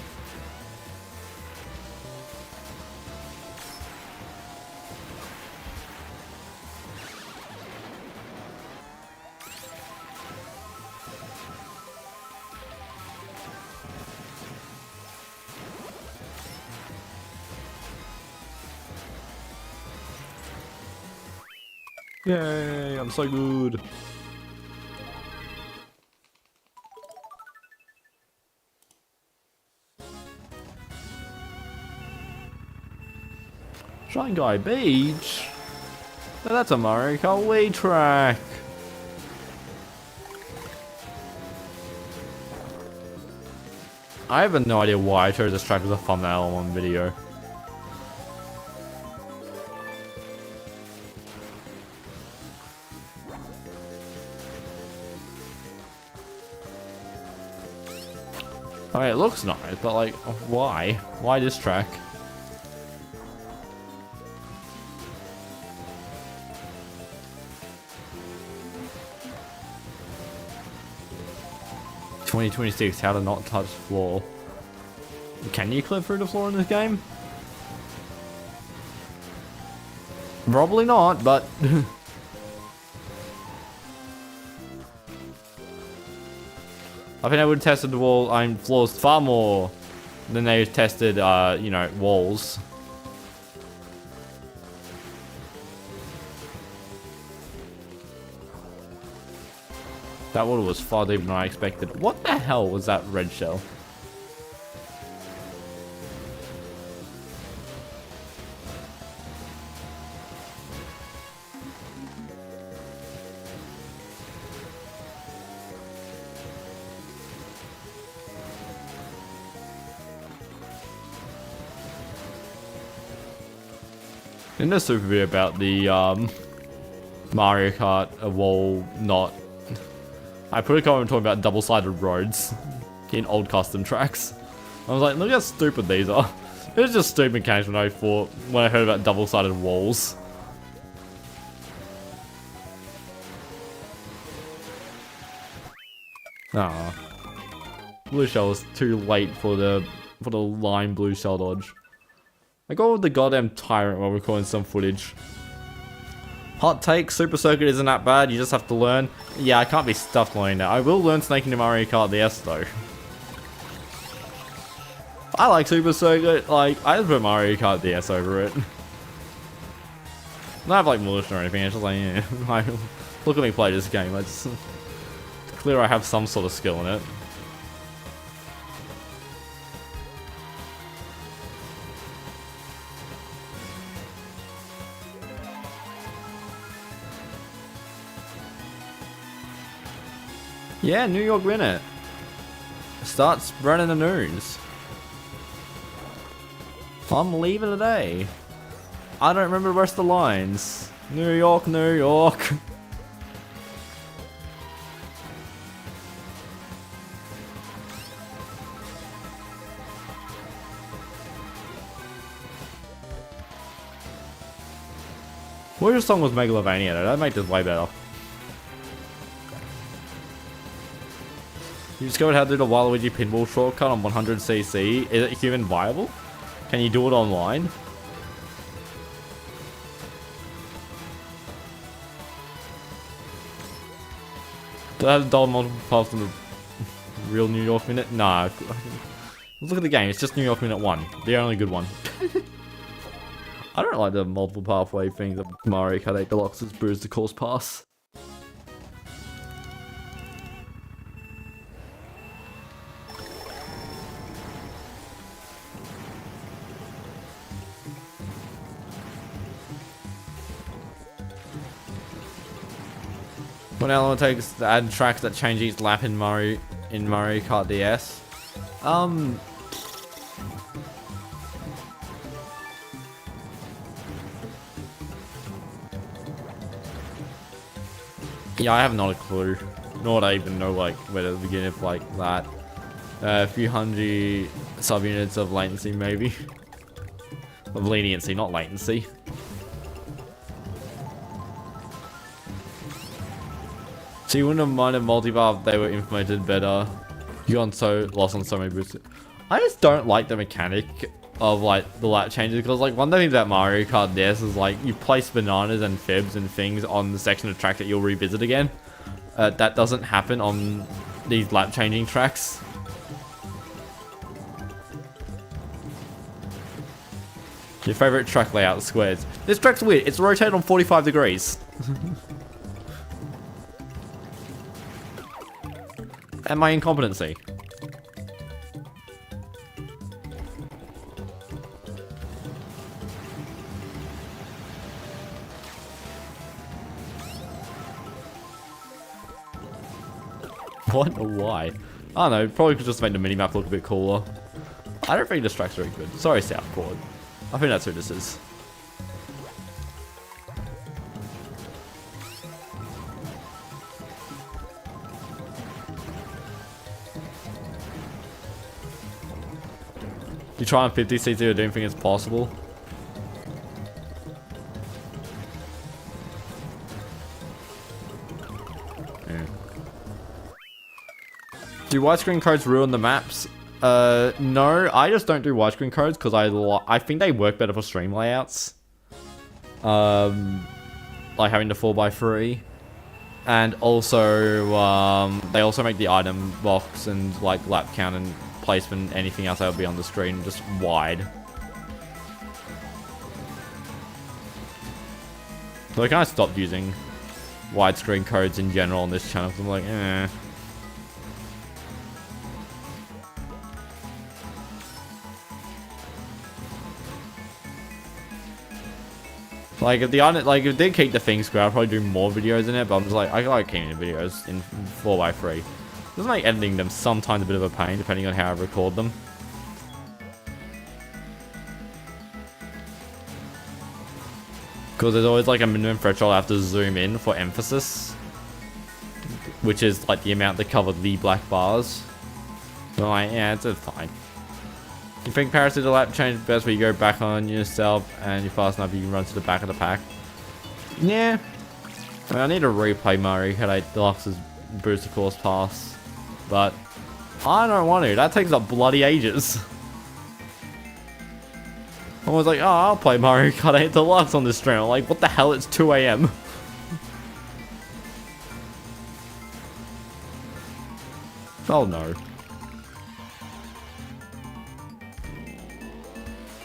Yay, I'm so good. Shanghai Beach? Now that's a Mario Kart Wii track. I have no idea why I chose this track as a thumbnail on one video. I mean, it looks nice, but like, why? Why this track? "2026, how to not touch floor." Can you clip through the floor in this game? Probably not, but I think I would have tested the floors far more than they tested, you know, walls. That water was far deeper than I expected. What the hell was that red shell? In the super video about the Mario Kart wall not, I put a comment talking about double-sided roads in old custom tracks. I was like, look how stupid these are. It was just stupid mechanics when I heard about double-sided walls. Ah, blue shell was too late for the lime blue shell dodge. I got with the goddamn tyrant while recording some footage. Hot take, Super Circuit isn't that bad, you just have to learn. Yeah, I can't be stuffed learning that. I will learn snaking to Mario Kart DS though. I like Super Circuit, like, I just put Mario Kart DS over it. I don't have like militia or anything, it's just like, yeah. Look at me play this game, it's clear I have some sort of skill in it. Yeah, New York win it. Start spreading the news. I'm leaving today. I don't remember the rest of the lines. New York, New York. What if your song was Megalovania though? That'd make this way better. You discovered how to do the Waluigi pinball shortcut on 100cc. Is it human viable? Can you do it online? Do I have to double multiple paths in the real New York minute? Nah. Look at the game, it's just New York minute 1. The only good one. I don't like the multiple pathway thing that Mario Kart 8 Deluxe's Bruise the Course Pass. What element takes to add tracks that change each lap in Mario Kart DS? Yeah, I have not a clue. Nor would I even know like where to begin if like that. A few hundred subunits of latency maybe. Of leniency, not latency. So you wouldn't have minded multibar if they were implemented better. You got so lost on so many boosts. I just don't like the mechanic of like the lap changes because like one thing about Mario Kart DS is like you place bananas and fibs and things on the section of track that you'll revisit again. That doesn't happen on these lap changing tracks. Your favorite track layout squares. This track's weird. It's rotated on 45 degrees. And my incompetency. What or why? I don't know, probably could just make the minimap look a bit cooler. I don't think this track's very good. Sorry, Southport. I think that's who this is. You try on 50cc or do you think it's possible? Yeah. Do widescreen codes ruin the maps? No, I just don't do widescreen codes because I think they work better for stream layouts. Like having the 4x3. And also, they also make the item box and like lap count and placement, anything else that would be on the screen, just wide. So I kind of stopped using widescreen codes in general on this channel. I'm like, eh. Like if if they keep the thing square, I'd probably do more videos in it. But I'm just like, I like keeping the videos in 4x3. Doesn't make editing them sometimes a bit of a pain, depending on how I record them. Because there's always like a minimum threshold I have to zoom in for emphasis, which is like the amount that cover the black bars. So like, yeah, it's fine. You think Paris did a lap change best where you go back on yourself and you're fast enough you can run to the back of the pack? Yeah. I need to replay Mario Kart 8 Deluxe's Booster Course Pass, but I don't want to. That takes up bloody ages. I was like, oh, I'll play Mario Kart 8 Deluxe on this stream. I'm like, what the hell? It's 2 AM. Oh no.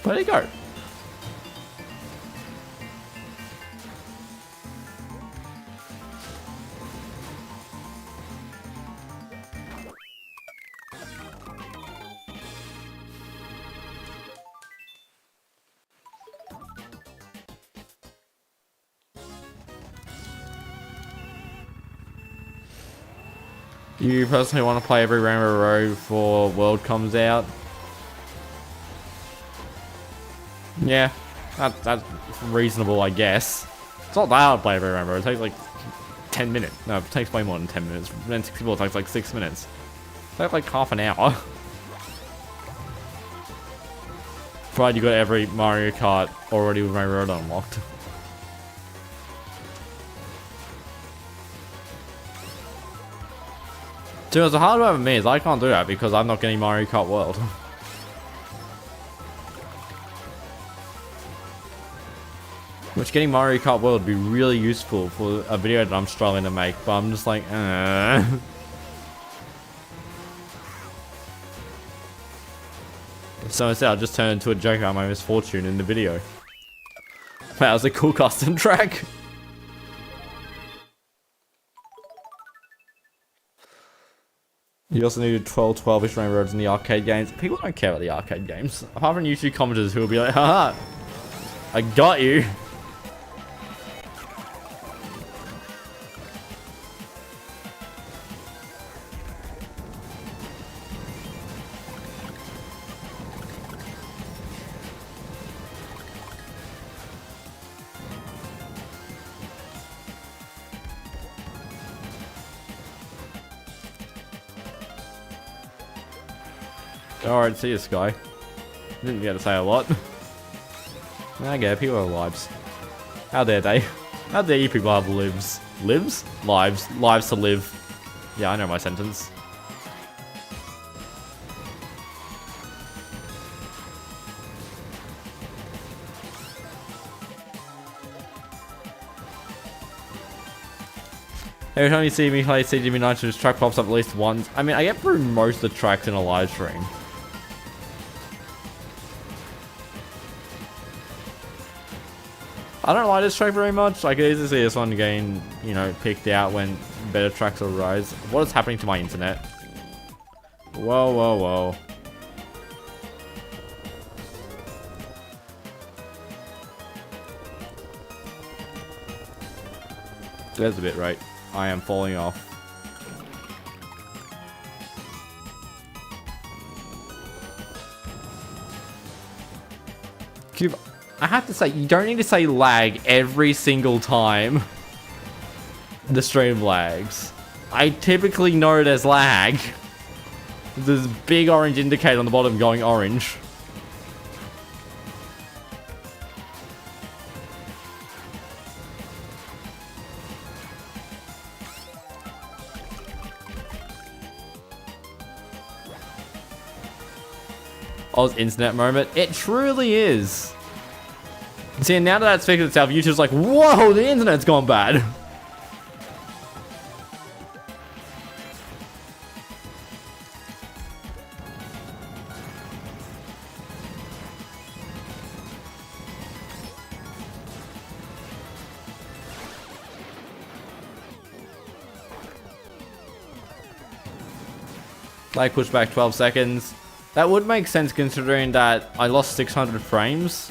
Where'd he go? You personally want to play every Rainbow Road before World comes out? Yeah, that's reasonable, I guess. It's not that hard to play every Rainbow Road. It takes like 10 minutes. No, it takes way more than 10 minutes. Then 64 takes like 6 minutes. It takes like half an hour. Provided you got every Mario Kart already with Rainbow Road unlocked. So the hard part for me is I can't do that because I'm not getting Mario Kart World. Which getting Mario Kart World would be really useful for a video that I'm struggling to make, but I'm just like, So instead I'll just turn into a joke about my misfortune in the video. Wow, that was a cool custom track. You also need 12-ish Rainbow Roads in the arcade games. People don't care about the arcade games. Apart from YouTube commenters who will be like, haha, I got you. Alright, see you, Sky. Didn't get to say a lot. Okay, people have lives. How dare they? How dare you people have lives? Lives? Lives. Lives to live. Yeah, I know my sentence. Every time you see me play CGB Nitro's track pops up at least once. I mean, I get through most of the tracks in a live stream. I don't like this track very much. I could easily see this one getting, you know, picked out when better tracks arise. What is happening to my internet? Whoa, whoa, whoa. There's a bit right. I am falling off. Cube, I have to say, you don't need to say lag every single time the stream lags. I typically know there's lag. There's a big orange indicator on the bottom going orange. Oz internet moment. It truly is. See, now that that's fixed itself, YouTube's like, whoa, the internet's gone bad. Like push back 12 seconds. That would make sense considering that I lost 600 frames,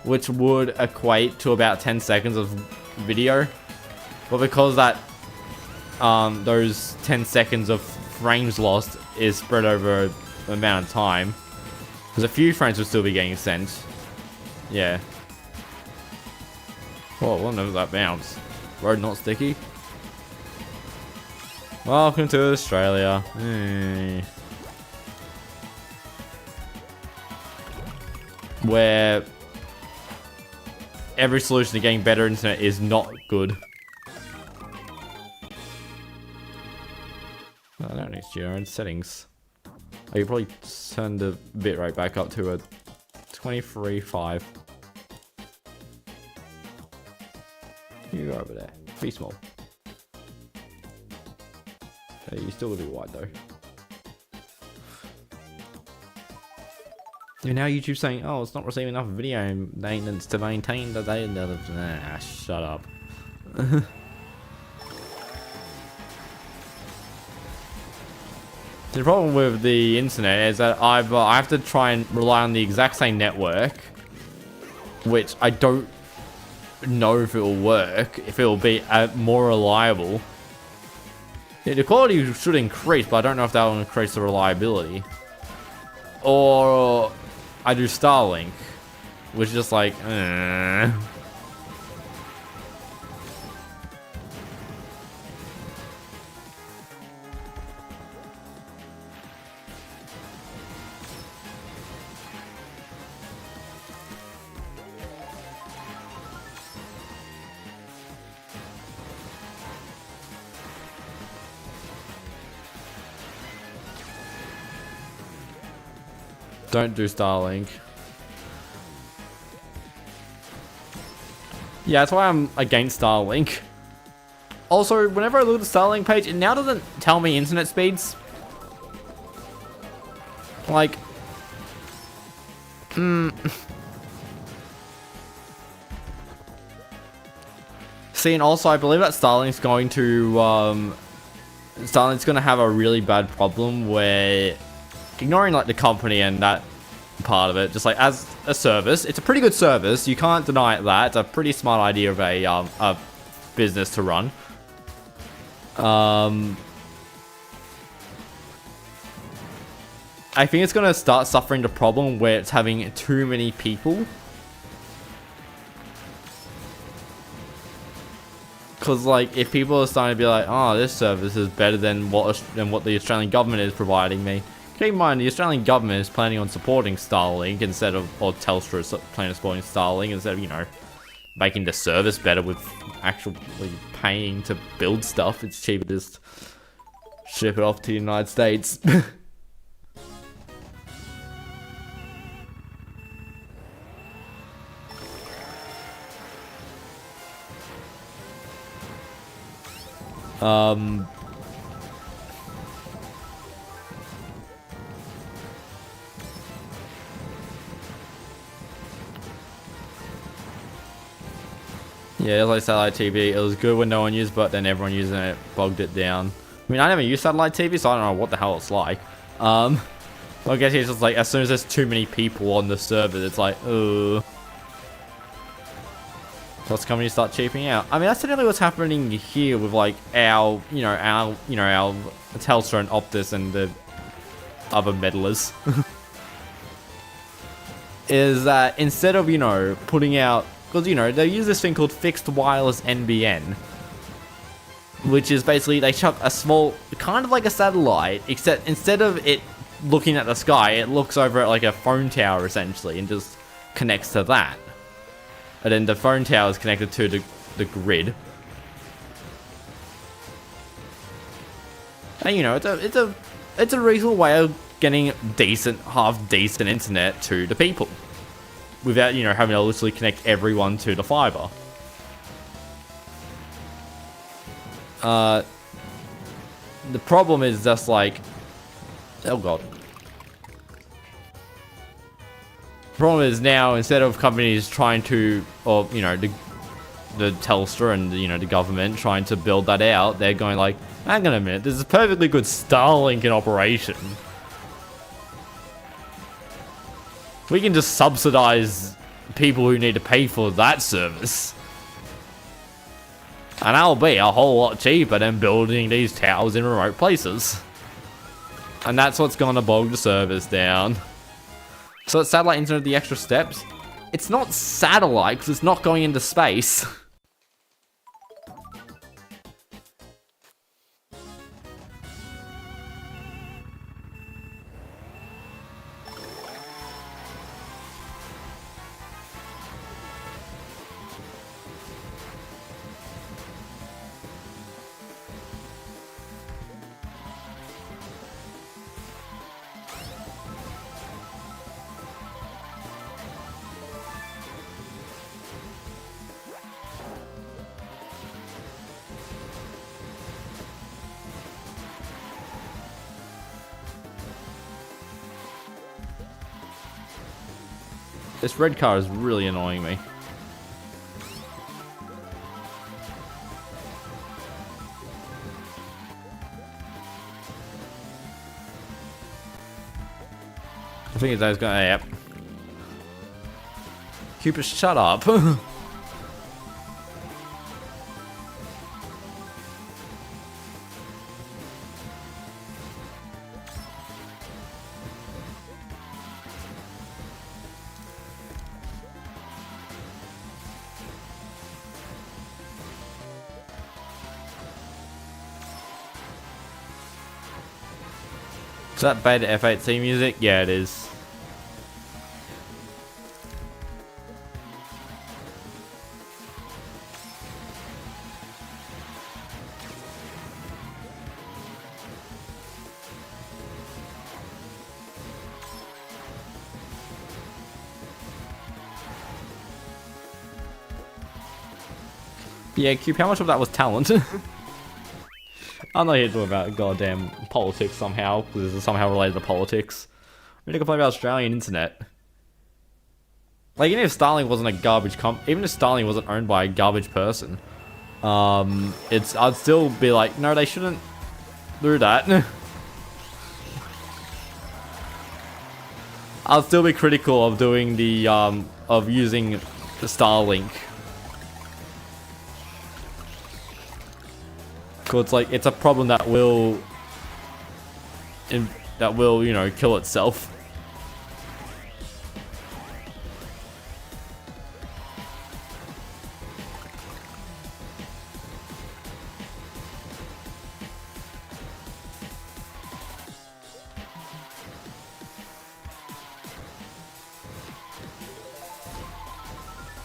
which would equate to about 10 seconds of video. But because that those 10 seconds of frames lost is spread over an amount of time, because a few frames would still be getting sent. Yeah. Oh, what was that bounce? Road not sticky. Welcome to Australia. Hey. Where every solution to getting better internet is not good. Oh, I don't need to your own settings. Oh, you probably turn the bitrate back up to a 23.5. You go over there. Be small. Hey, you still gotta be wide though. And now YouTube's saying, oh, it's not receiving enough video maintenance to maintain the data. Ah, shut up. The problem with the internet is that I have to try and rely on the exact same network, which I don't know if it will work, if it will be more reliable. Yeah, the quality should increase, but I don't know if that will increase the reliability. Or I do Starlink, which is just like, Don't do Starlink. Yeah, that's why I'm against Starlink. Also, whenever I look at the Starlink page, it now doesn't tell me internet speeds. Like, See, and also I believe that Starlink's going to have a really bad problem where, ignoring like the company and that part of it, just like as a service, it's a pretty good service. You can't deny that. It's a pretty smart idea of a business to run. I think it's gonna start suffering the problem where it's having too many people. Because like, if people are starting to be like, oh, this service is better than what the Australian government is providing me. Keep in mind, the Australian government is planning on supporting Starlink instead of, or Telstra is planning on supporting Starlink instead of, you know, making the service better with actually paying to build stuff. It's cheaper to just ship it off to the United States. Yeah, it was like satellite TV. It was good when no one used, but then everyone using it bogged it down. I mean, I never used satellite TV, so I don't know what the hell it's like. I guess it's just like, as soon as there's too many people on the server, it's like, plus companies start cheaping out. I mean, that's literally what's happening here with like our Telstra and Optus and the other meddlers. Is that instead of, you know, putting out, because, you know, they use this thing called fixed wireless NBN, which is basically they chuck a small, kind of like a satellite, except instead of it looking at the sky, it looks over at like a phone tower essentially and just connects to that. And then the phone tower is connected to the grid. And, you know, it's a reasonable way of getting decent, half decent internet to the people, without, you know, having to literally connect everyone to the fiber. The problem is just like, oh god. The problem is now, instead of companies trying to, or, you know, the Telstra and, you know, the government trying to build that out, they're going like, hang on a minute, there's a perfectly good Starlink in operation. We can just subsidize people who need to pay for that service. And that'll be a whole lot cheaper than building these towers in remote places. And that's what's gonna bog the service down. So it's satellite internet the extra steps. It's not satellite because it's not going into space. This red car is really annoying me. I think it's gonna, yep. Cupid, shut up. Is that beta F8C music? Yeah, it is. Yeah, Cube, how much of that was talent? I'm not here to talk about goddamn politics somehow, because this is somehow related to politics. We need to complain about Australian internet. Like, even if Starlink wasn't a garbage even if Starlink wasn't owned by a garbage person, I'd still be like, no, they shouldn't do that. I'll still be critical of doing the, of using the Starlink. It's like, it's a problem that will, you know, kill itself.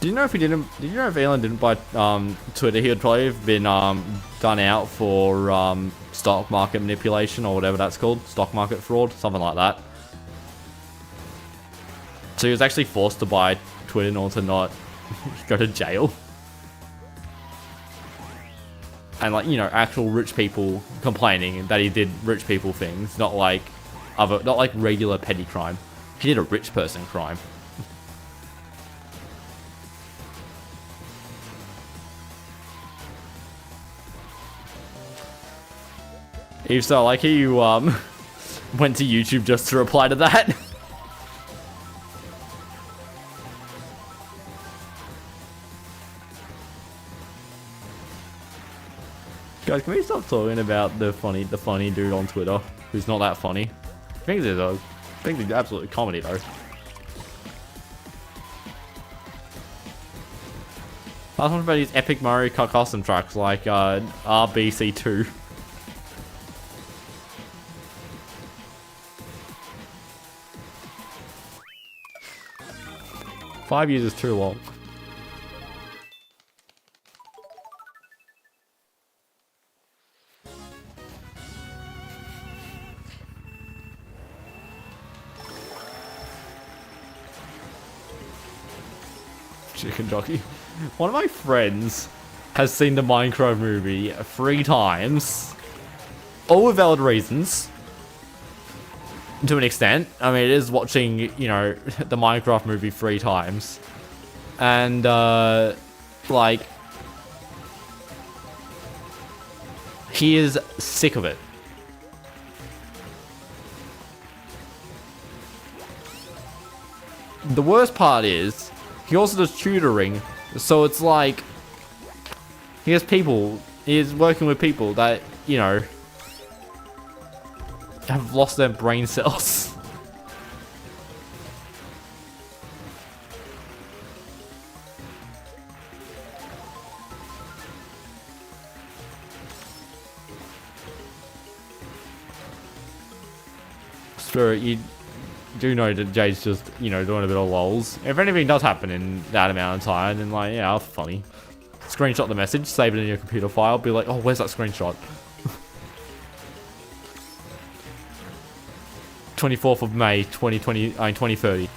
Do you know if Elon didn't buy Twitter, he would probably have been done out for stock market manipulation or whatever that's called, stock market fraud, something like that. So he was actually forced to buy Twitter in order to not go to jail. And like, you know, actual rich people complaining that he did rich people things, not like regular petty crime. He did a rich person crime. If so, like you went to YouTube just to reply to that. Guys, can we stop talking about the funny dude on Twitter who's not that funny? I think he's absolutely comedy though. Last one about these epic Mario Kart custom tracks like RBC2. 5 years is too long. Chicken jockey. One of my friends has seen the Minecraft movie 3 times. All with valid reasons. To an extent. I mean, it is watching, you know, the Minecraft movie 3 times. And, like, he is sick of it. The worst part is, he also does tutoring. So it's like, he is working with people that, you know, have lost their brain cells. Sure, you do know that Jade's just, you know, doing a bit of lols. If anything does happen in that amount of time, then like, yeah, that's funny. Screenshot the message, save it in your computer file, be like, oh, where's that screenshot? 24th of May, 2030.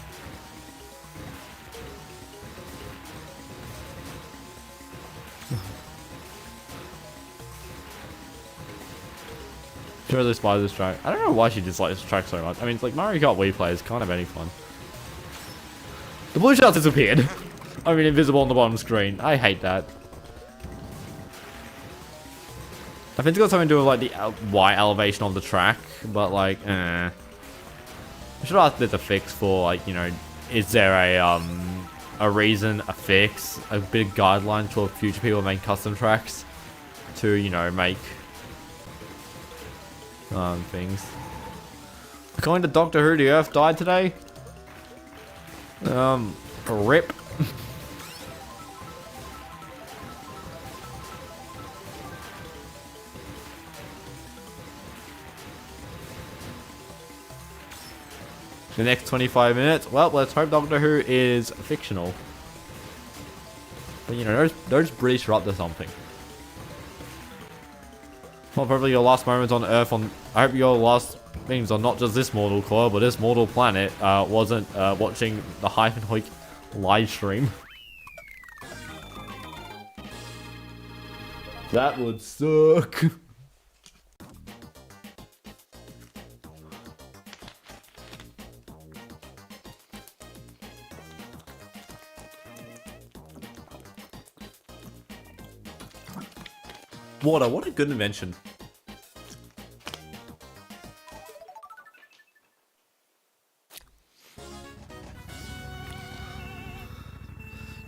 She really despises this track. I don't know why she dislikes this track so much. I mean, it's like Mario Kart Wii Play is kind of any fun. The blue shells disappeared. I mean, invisible on the bottom screen. I hate that. I think it's got something to do with like the Y elevation of the track, but like, I should ask if there's a fix for like, you know, is there a reason, a fix, a big guideline for future people making custom tracks to, you know, make things. According to Doctor Who, the Earth died today. Rip. The next 25 minutes, well, let's hope Doctor Who is fictional. But you know, those British are up to something. Well, probably your last moments on Earth I hope your last things are not just this mortal coil, but this mortal planet wasn't watching the Hyphen live stream. That would suck. Water, what a good invention.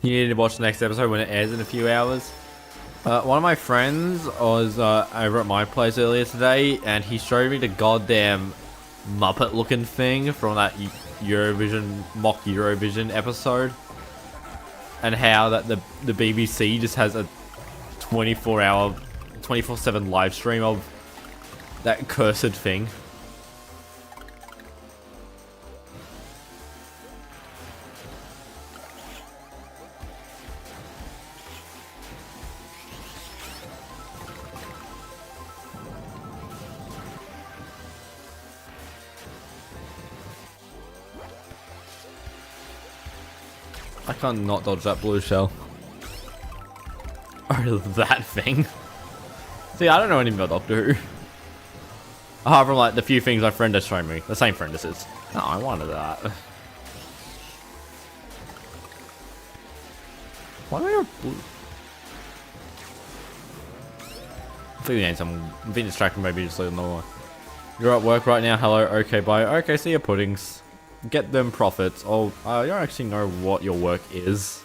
You need to watch the next episode when it airs in a few hours. One of my friends was over at my place earlier today, and he showed me the goddamn Muppet looking thing from that mock Eurovision episode. And how that the BBC just has a 24/7 live stream of that cursed thing. I can't not dodge that blue shell. Or that thing. See, I don't know anything about Doctor Who. Apart from like the few things my friend has shown me. The same friend this is. No, I wanted that. Why do I have blue? I think we need some. I'm being distracted, maybe just another one. You're at work right now. Hello. Okay, bye. Okay, see your puddings. Get them profits. Oh, you don't actually know what your work is.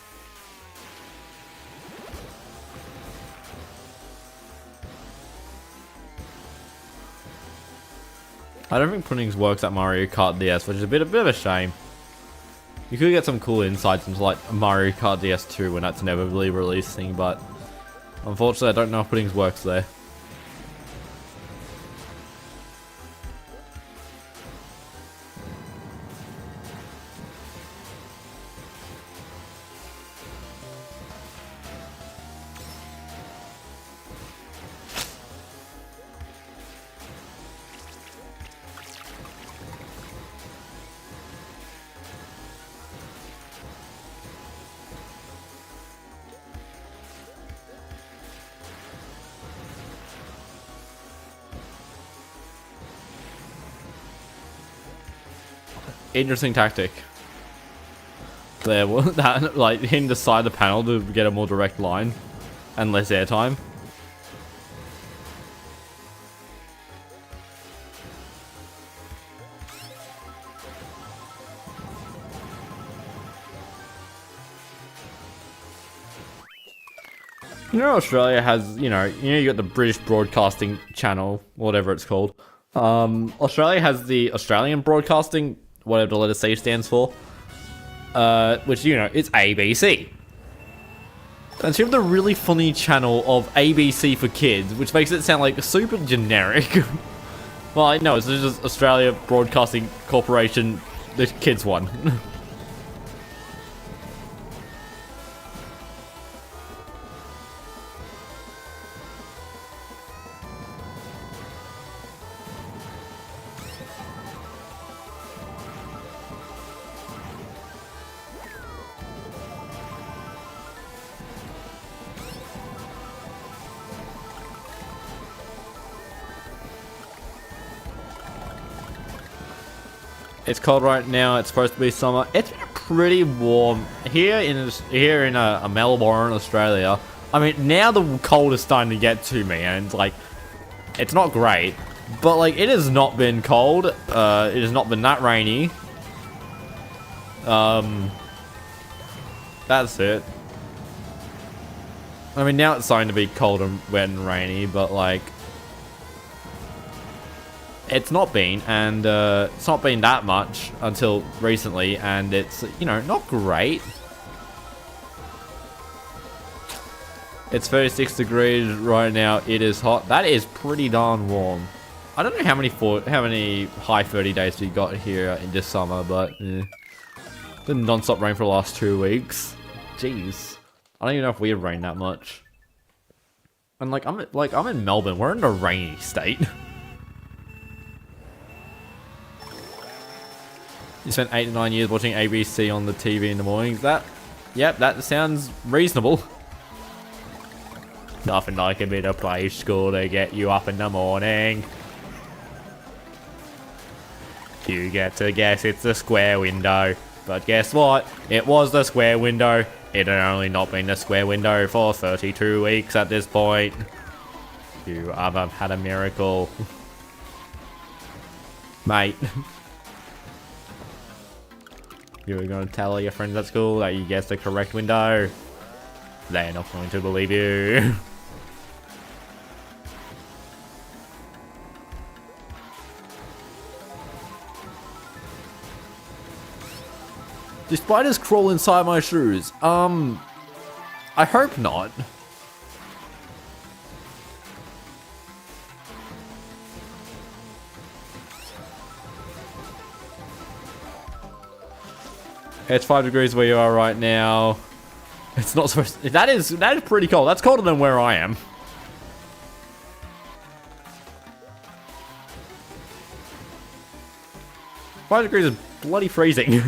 I don't think puddings works at Mario Kart DS, which is a bit of a shame. You could get some cool insights into like Mario Kart DS 2 when that's inevitably releasing, but unfortunately I don't know if puddings works there. Interesting tactic. There, that like hitting the side of the panel to get a more direct line and less airtime. You know, Australia has, you got the British Broadcasting Channel, whatever it's called. Australia has the Australian Broadcasting, whatever the letter C stands for, which, it's ABC. And so you have the really funny channel of ABC for kids, which makes it sound like super generic. Well, I know, it's just Australia Broadcasting Corporation, the kids one. It's cold right now. It's supposed to be summer. It's been a pretty warm here in Melbourne, Australia. I mean, now the cold is starting to get to me, and it's like, it's not great, but like it has not been cold. It has not been that rainy. That's it. I mean, now it's starting to be cold and wet and rainy, but like, it's not been, and it's not been that much until recently, and it's, you know, not great. It's 36 degrees right now. It is hot. That is pretty darn warm. I don't know how many high 30 days we got here in this summer, but the non-stop rain for the last 2 weeks. Jeez, I don't even know if we have rained that much. And like I'm in Melbourne. We're in a rainy state. You spent 8 to 9 years watching ABC on the TV in the mornings. Yep, that sounds reasonable. Nothing like a bit of play school to get you up in the morning. You get to guess it's the square window. But guess what? It was the square window. It had only not been the square window for 32 weeks at this point. You have had a miracle. Mate. You were going to tell all your friends at school that you guessed the correct window. They're not going to believe you. Do spiders crawl inside my shoes? I hope not. It's 5 degrees where you are right now. It's not supposed to, that is pretty cold. That's colder than where I am. Five degrees is bloody freezing.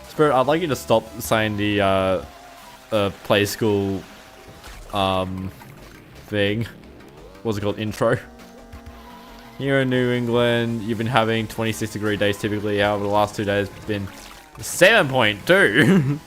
Spirit, I'd like you to stop saying the play school thing. What's it called? Intro. Here in New England, you've been having 26-degree days typically. However, the last 2 days have been 7.2.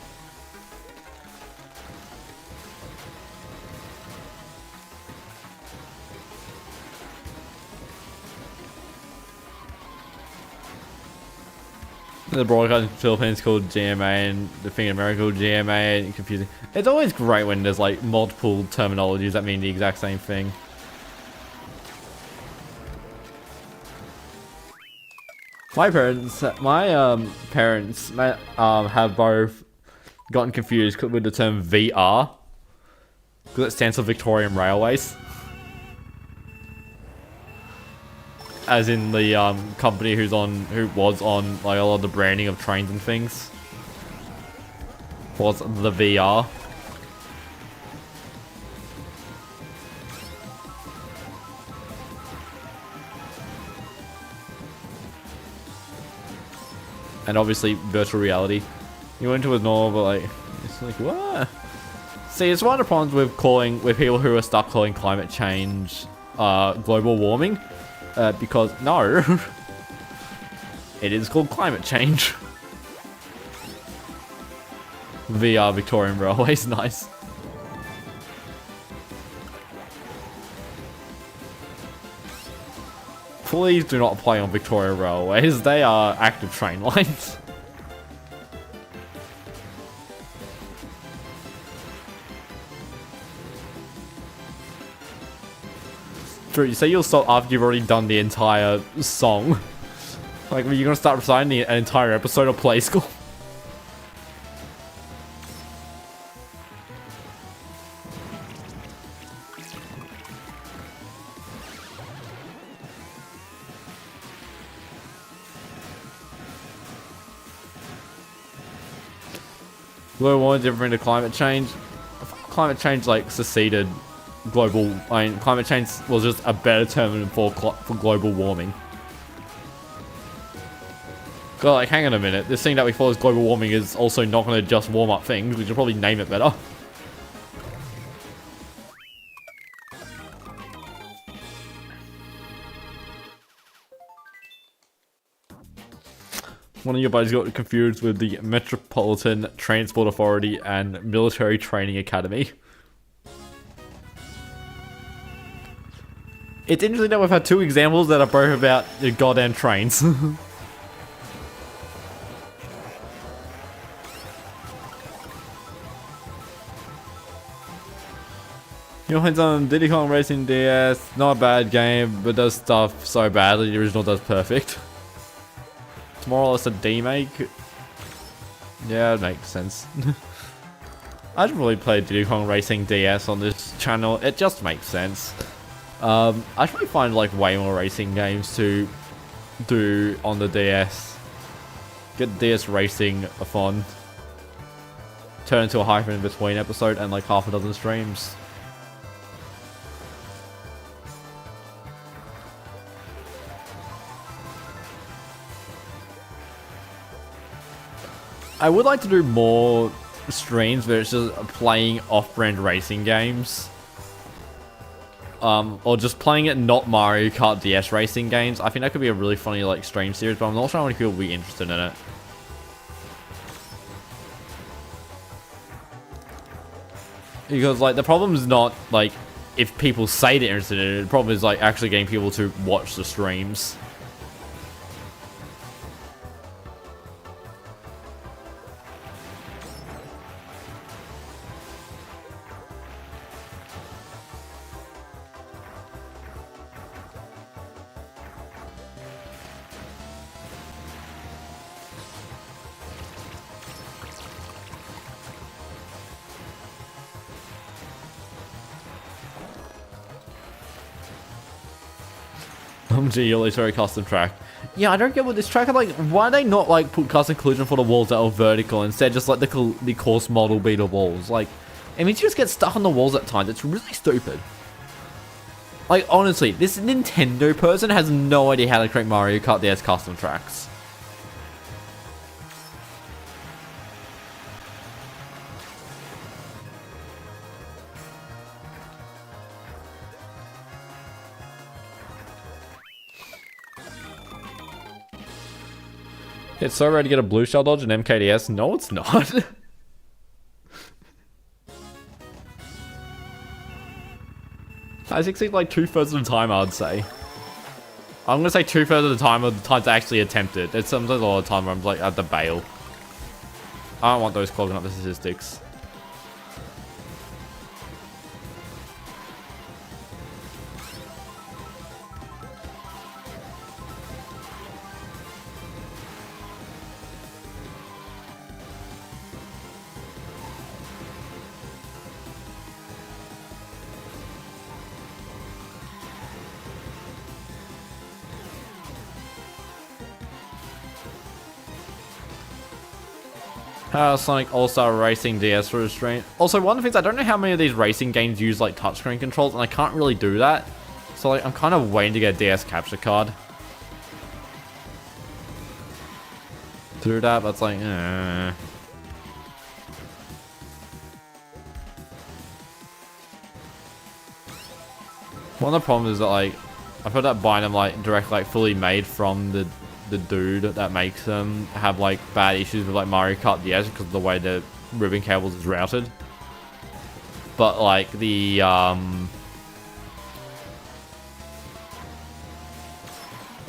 The broadcast in the Philippines called GMA and the thing in America called GMA, and confusing. It's always great when there's like multiple terminologies that mean the exact same thing. My parents have both gotten confused with the term VR because it stands for Victorian Railways. As in the company who was on like a lot of the branding of trains and things was the VR. And obviously virtual reality. You went to a normal, but like it's like what? See, it's one of the problems with people who are stuck calling climate change global warming. Because no, it is called climate change. VR Victorian Railways, nice. Please do not play on Victoria Railways, they are active train lines. True, you say you'll stop after you've already done the entire song. Like, you're gonna start reciting an entire episode of Play School? Global warming different to climate change. Climate change like succeeded global. I mean, climate change was just a better term for global warming. God, like, hang on a minute. This thing that we follow as global warming is also not going to just warm up things. We should probably name it better. One of your buddies got confused with the Metropolitan Transport Authority and Military Training Academy. It's interesting that we've had two examples that are both about the goddamn trains. Your hands on Diddy Kong Racing DS, not a bad game, but does stuff so badly, the original does perfect. It's more or less a demake. Yeah, it makes sense. I should really play Diddy Kong Racing DS on this channel, it just makes sense. I should probably find like way more racing games to do on the DS. Get DS Racing a fun. Turn into a Hyphen in between episode and like half a dozen streams. I would like to do more streams where it's just playing off-brand racing games. Or just playing it not Mario Kart DS racing games. I think that could be a really funny like stream series, but I'm not sure how many people will be interested in it. Because like the problem is not like if people say they're interested in it, the problem is like actually getting people to watch the streams. Gee, sorry, custom track. Yeah, I don't get what this track, like, why they not, like, put custom collision for the walls that are vertical, instead just let the course model be the walls. Like, it means you just get stuck on the walls at times. It's really stupid. Like, honestly, this Nintendo person has no idea how to create Mario Kart DS custom tracks. It's so rare to get a blue shell dodge in MKDS. No, it's not. I succeed like 2/3 of the time, I'd say. I'm gonna say 2/3 of the times I actually attempt it. It's sometimes a lot of time where I'm like at the bail. I don't want those clogging up the statistics. Sonic All-Star Racing DS for a stream. Also, one of the things, I don't know how many of these racing games use like touchscreen controls, and I can't really do that. So like, I'm kind of waiting to get a DS capture card to do that, but it's like, One of the problems is that like, I've heard that buying them like direct, like fully made from the dude that makes them have like bad issues with like Mario Kart DS because of the way the ribbon cables is routed. But like the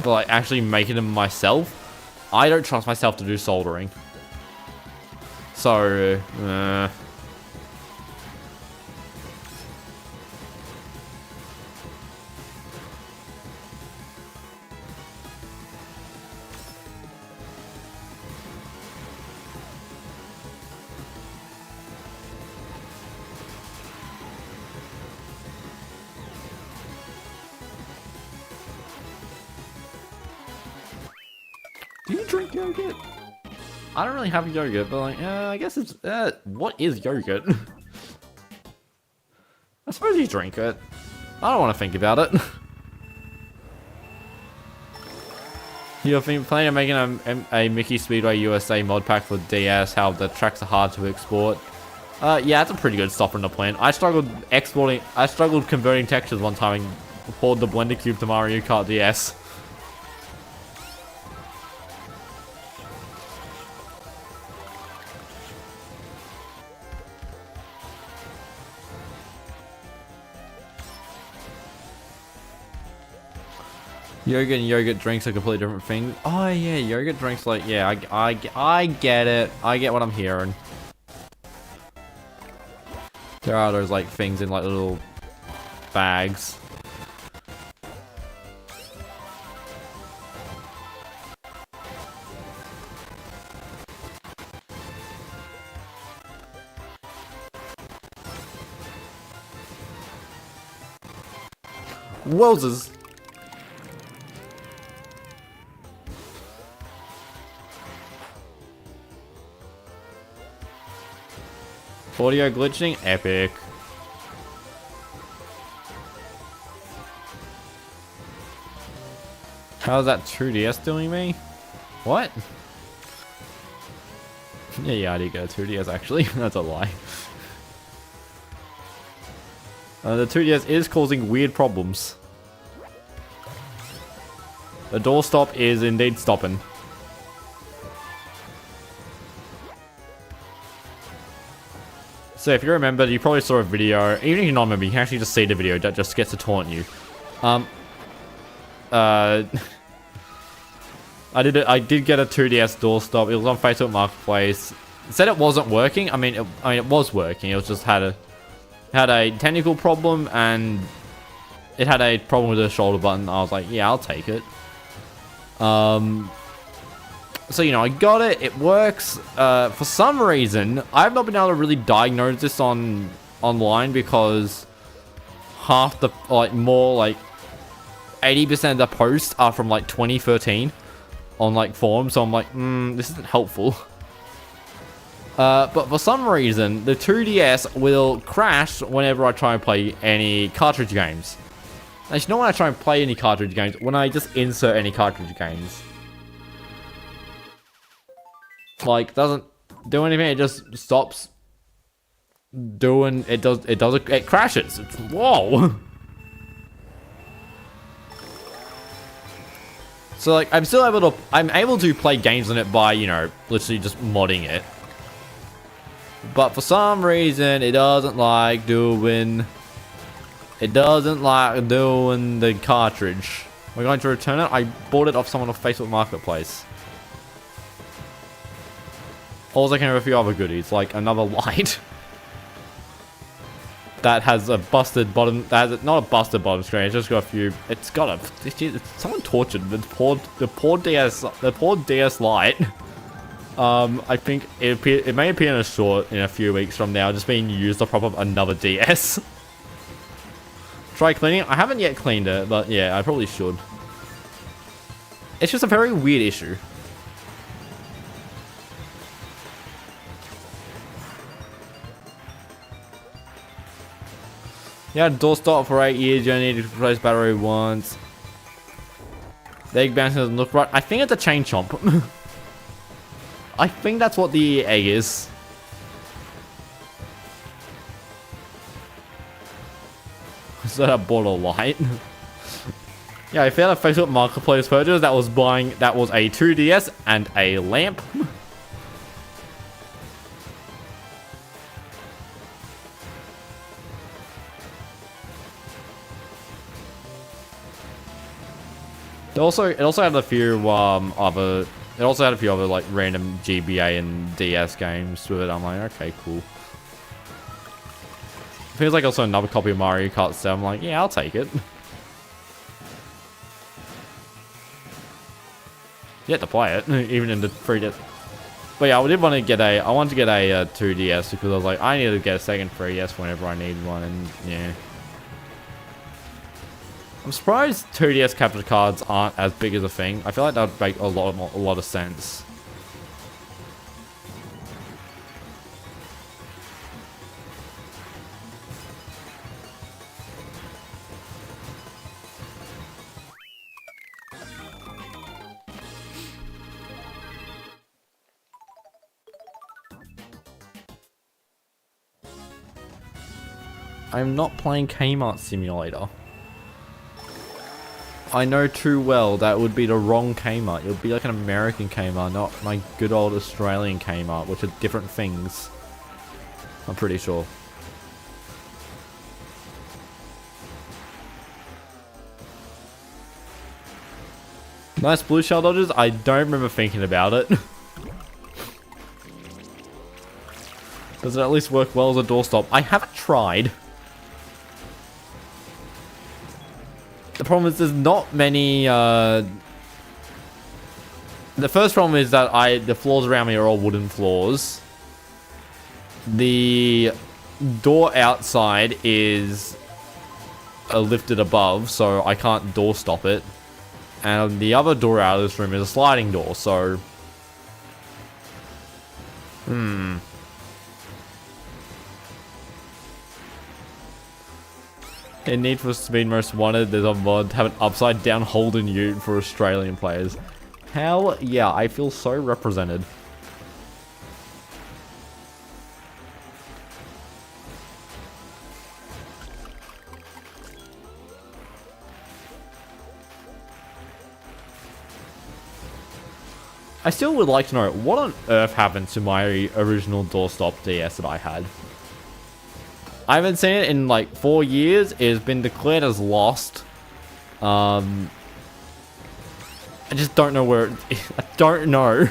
but like actually making them myself, I don't trust myself to do soldering. So do you drink yogurt? I don't really have yogurt, but like, I guess it's, what is yogurt? I suppose you drink it. I don't want to think about it. You're planning on making a Mickey Speedway USA mod pack for DS, how the tracks are hard to export. Yeah, that's a pretty good stopper in the plan. I struggled converting textures one time and poured the Blender Cube to Mario Kart DS. Yogurt and yogurt drinks are completely different things. Oh yeah, yogurt drinks like, yeah, I get it. I get what I'm hearing. There are those like things in like little bags. Wowzers! Audio glitching? Epic. How's that 2DS doing me? What? Yeah, I did get a 2DS actually. That's a lie. The 2DS is causing weird problems. The doorstop is indeed stopping. So if you remember, you probably saw a video. Even if you're not a member, you can actually just see the video that just gets to taunt you. I did get a 2DS doorstop. It was on Facebook Marketplace. It said it wasn't working. I mean, it was working. It was just had a technical problem, and it had a problem with the shoulder button. I was like, yeah, I'll take it. So, you know, I got it. It works. For some reason, I've not been able to really diagnose this online because half the, like, more, like, 80% of the posts are from, like, 2013 on, like, forums. So I'm like, this isn't helpful. But for some reason, the 2DS will crash whenever I try and play any cartridge games. Actually, not when I try and play any cartridge games, when I just insert any cartridge games. Like, doesn't do anything, it just stops doing, it crashes. It's, whoa. So, like, I'm able to play games on it by, you know, literally just modding it. But for some reason, it doesn't like doing the cartridge. We're going to return it. I bought it off someone off Facebook Marketplace. Also, I can have a few other goodies, like another light that has a busted bottom. That has not a busted bottom screen. It's just got a few. It's got a. Someone tortured the poor DS light. I think it may appear in a short in a few weeks from now, just being used to prop up another DS. Try cleaning. I haven't yet cleaned it, but yeah, I probably should. It's just a very weird issue. Yeah, doorstop for 8 years. You only need to replace battery once. The egg bouncing doesn't look right. I think it's a chain chomp. I think that's what the egg is. So I bought a light. Yeah, I found a Facebook Marketplace purchase that was a 2DS and a lamp. It also had a few other like random GBA and DS games with it. I'm like, okay, cool. Feels like also another copy of Mario Kart 7. I'm like, yeah, I'll take it. You have to play it, even in the 3DS. But yeah, I wanted to get a 2DS because I was like, I need to get a second 3DS whenever I need one, and yeah. I'm surprised 2DS capture cards aren't as big as a thing. I feel like that would make a lot of sense. I'm not playing Kmart Simulator. I know too well that would be the wrong Kmart. It would be like an American Kmart, not my good old Australian Kmart, which are different things. I'm pretty sure. Nice blue shell dodges. I don't remember thinking about it. Does it at least work well as a doorstop? I haven't tried. The problem is there's not many, the first problem is that the floors around me are all wooden floors. The door outside is lifted above, so I can't door stop it. And the other door out of this room is a sliding door, so... In Need for Speed Most Wanted, there's a mod to have an upside down Holden Ute for Australian players. Hell yeah, I feel so represented. I still would like to know, what on earth happened to my original doorstop DS that I had? I haven't seen it in like 4 years. It has been declared as lost. I just don't know where I don't know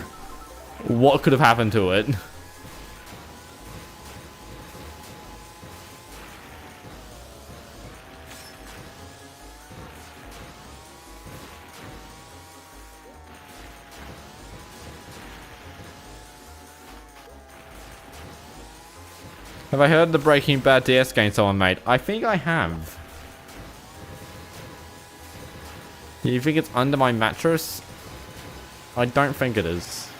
what could have happened to it. Have I heard the Breaking Bad DS game someone made? I think I have. Do you think it's under my mattress? I don't think it is.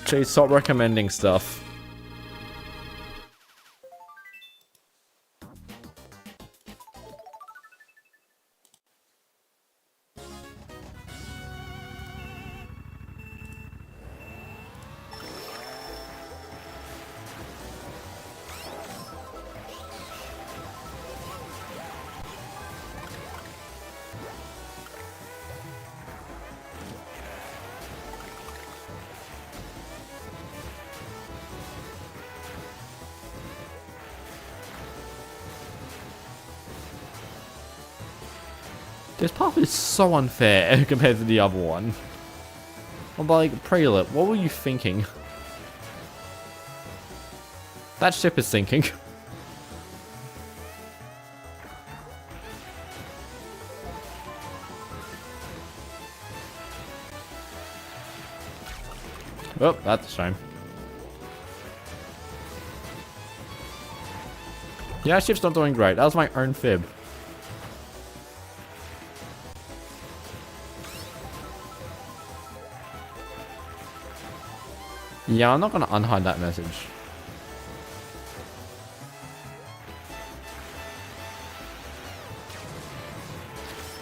Jeez, stop recommending stuff. This path is so unfair compared to the other one. I'm like, Prelip, what were you thinking? That ship is sinking. Oh, that's a shame. Yeah, ship's not doing great. That was my own fib. Yeah, I'm not going to unhide that message.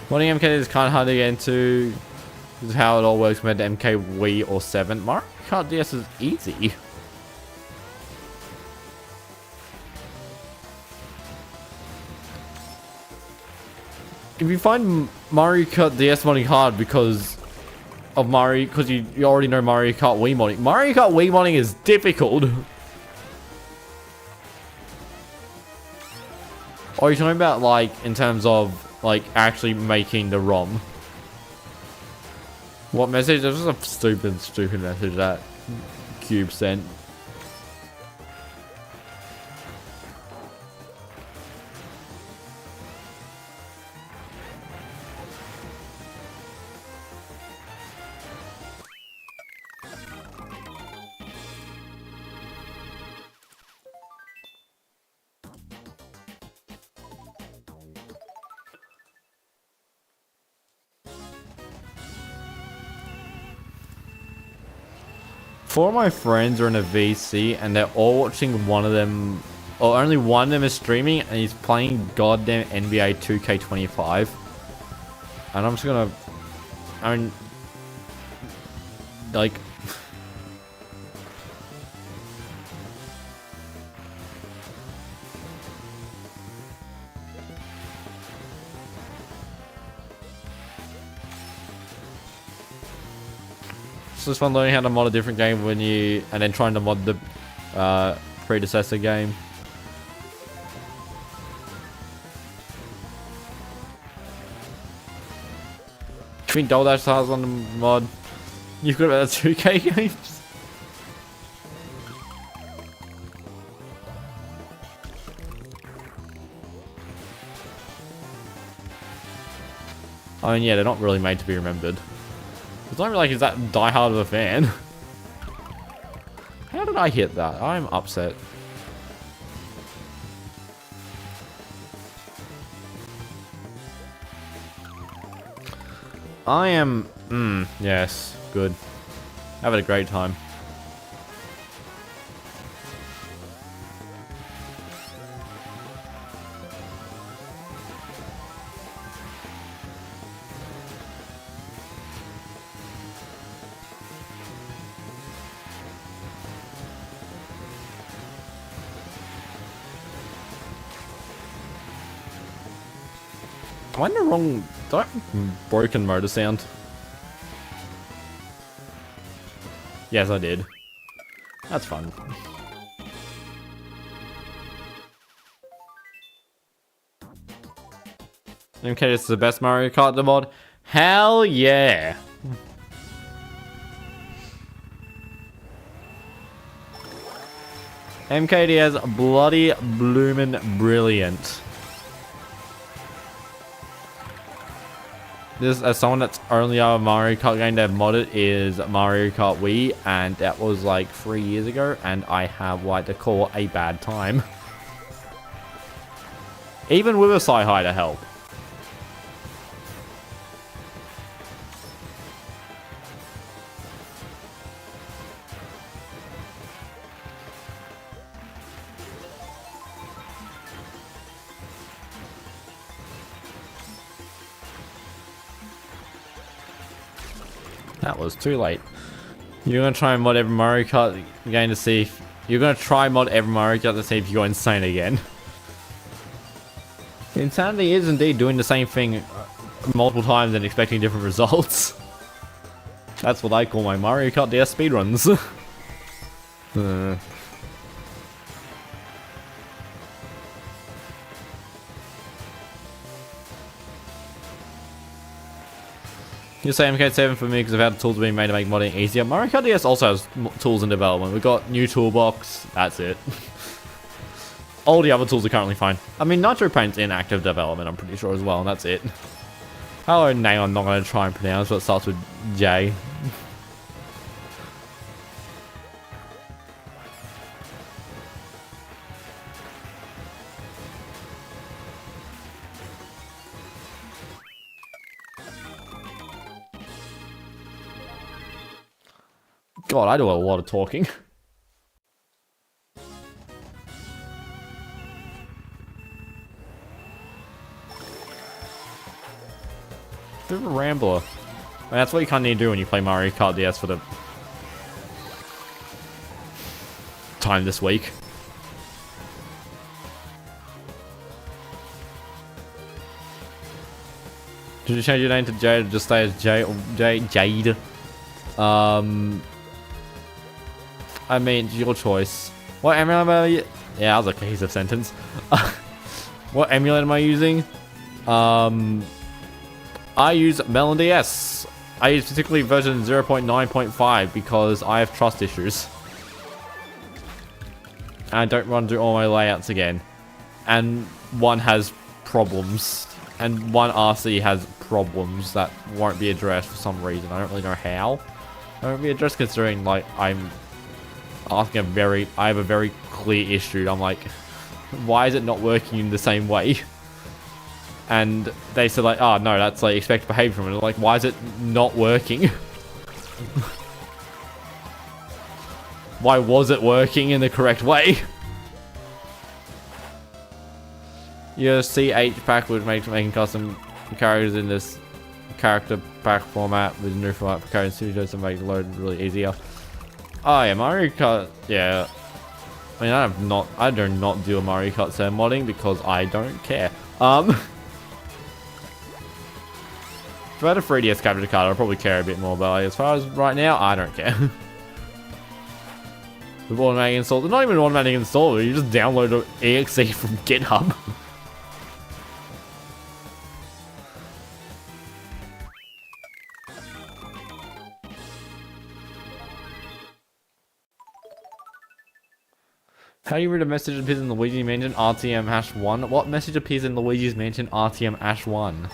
Modding MKDS is kind of hard to get into. This is how it all works compared to MK Wii or 7. Mario Kart DS is easy. If you find Mario Kart DS modding hard because of Mario, because you already know Mario Kart Wii modding. Mario Kart Wii modding is difficult. Or are you talking about like in terms of like actually making the ROM? What message? That was a stupid message that Cube sent. Four of my friends are in a VC and they're all watching one of them, or only one of them is streaming and he's playing goddamn NBA 2K25. And I'm just gonna, I mean, like, it's just fun learning how to mod a different game when you, and then trying to mod the predecessor game. Between Double Dash Stars on the mod. You've got about 2K games? I mean, yeah, they're not really made to be remembered. It's not really like he's that diehard of a fan. How did I hit that? I'm upset. I am... yes, good. Having a great time. Am I in the wrong... Do I have broken motor sound? Yes, I did. That's fun. MKDS is the best Mario Kart mod? Hell yeah! MKDS bloody bloomin' brilliant. This, as someone that's only our Mario Kart game to have modded, is Mario Kart Wii, and that was like 3 years ago, and I have what to call a bad time. Even with a sci-hi to help. That was too late. You're gonna try and mod every Mario Kart game to see if... You're gonna try mod every Mario Kart to see if you go insane again. Insanity is indeed doing the same thing multiple times and expecting different results. That's what I call my Mario Kart DS speedruns. You say MK7 for me because I've had tools being made to make modding easier. Mario Kart DS also has tools in development. We've got new toolbox. That's it. All the other tools are currently fine. I mean, Nitro Paint's in active development, I'm pretty sure as well, and that's it. Hello, name I'm not going to try and pronounce, but it starts with J. God, I do a lot of talking. Bit of a rambler. I mean, that's what you kind of need to do when you play Mario Kart DS for the time this week. Did you change your name to Jade or just stay as Jade? I mean, your choice. What emulator am I using? Yeah, that was a cohesive sentence. What emulator am I using? I use Melbourne DS. I use particularly version 0.9.5 because I have trust issues. And I don't want to do all my layouts again. And one has problems. And one RC has problems that won't be addressed for some reason. I don't really know how. They won't be addressed considering, like, I'm asking I have a very clear issue. I'm like, why is it not working in the same way? And they said like, oh no, that's like expected behavior from it. Like, why is it not working? Why was it working in the correct way? Your CH pack would make making custom characters in this character pack format with new format for character studios to make the load really easier. Oh yeah, Mario Kart, yeah. I mean, I do not do a Mario Kart 7 modding because I don't care. If I had a 3DS capture card, I'd probably care a bit more, but like, as far as right now, I don't care. With automatic install, not even an automatic install, you just download an exe from GitHub. How do you read a message that appears in Luigi's Mansion RTM #1? What message appears in Luigi's Mansion RTM #1?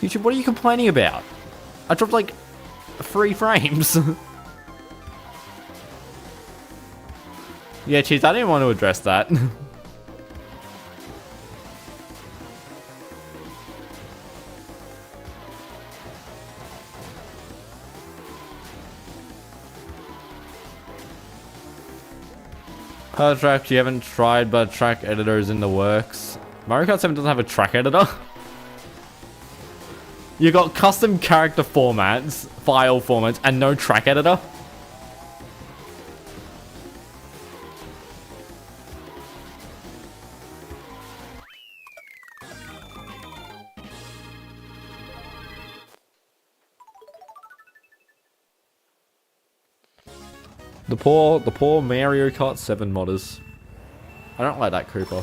YouTube, what are you complaining about? I dropped like 3 frames. Yeah, Cheese, I didn't want to address that. Per track, you haven't tried, but track editor is in the works. Mario Kart 7 doesn't have a track editor. You got custom character formats, file formats, and no track editor. The poor Mario Kart 7 modders. I don't like that Cooper.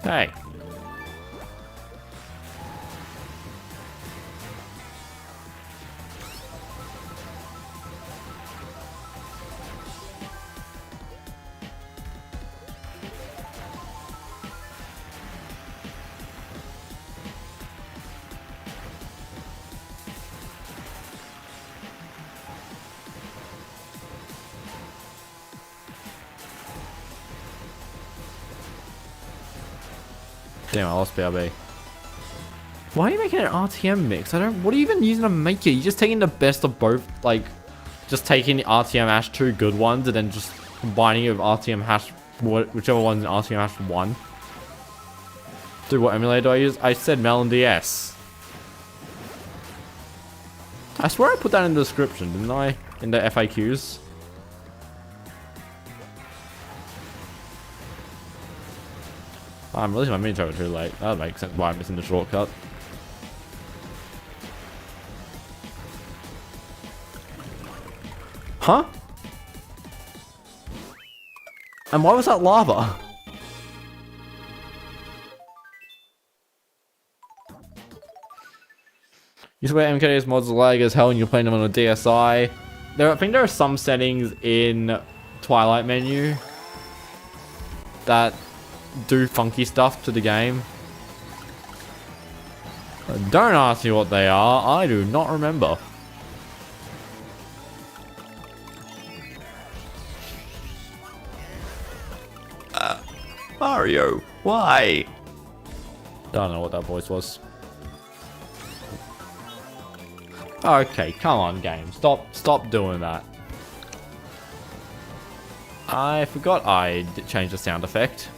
Hey. Damn, I lost BRB. Why are you making an RTM mix? What are you even using to make it? You're just taking the best of both, like, just taking the RTM #2 good ones and then just combining it with RTM whichever one's in RTM #1. Dude, what emulator do I use? I said Melbourne DS. I swear I put that in the description, didn't I? In the FAQs. I'm releasing my mini trailer too late. That would make sense why I'm missing the shortcut. Huh? And why was that lava? You swear MKDS mods lag as hell and you're playing them on a DSi. I think there are some settings in Twilight menu that do funky stuff to the game. Don't ask me what they are. I do not remember. Mario, why? Don't know what that voice was. Okay, come on, game. Stop doing that. I forgot I changed the sound effect.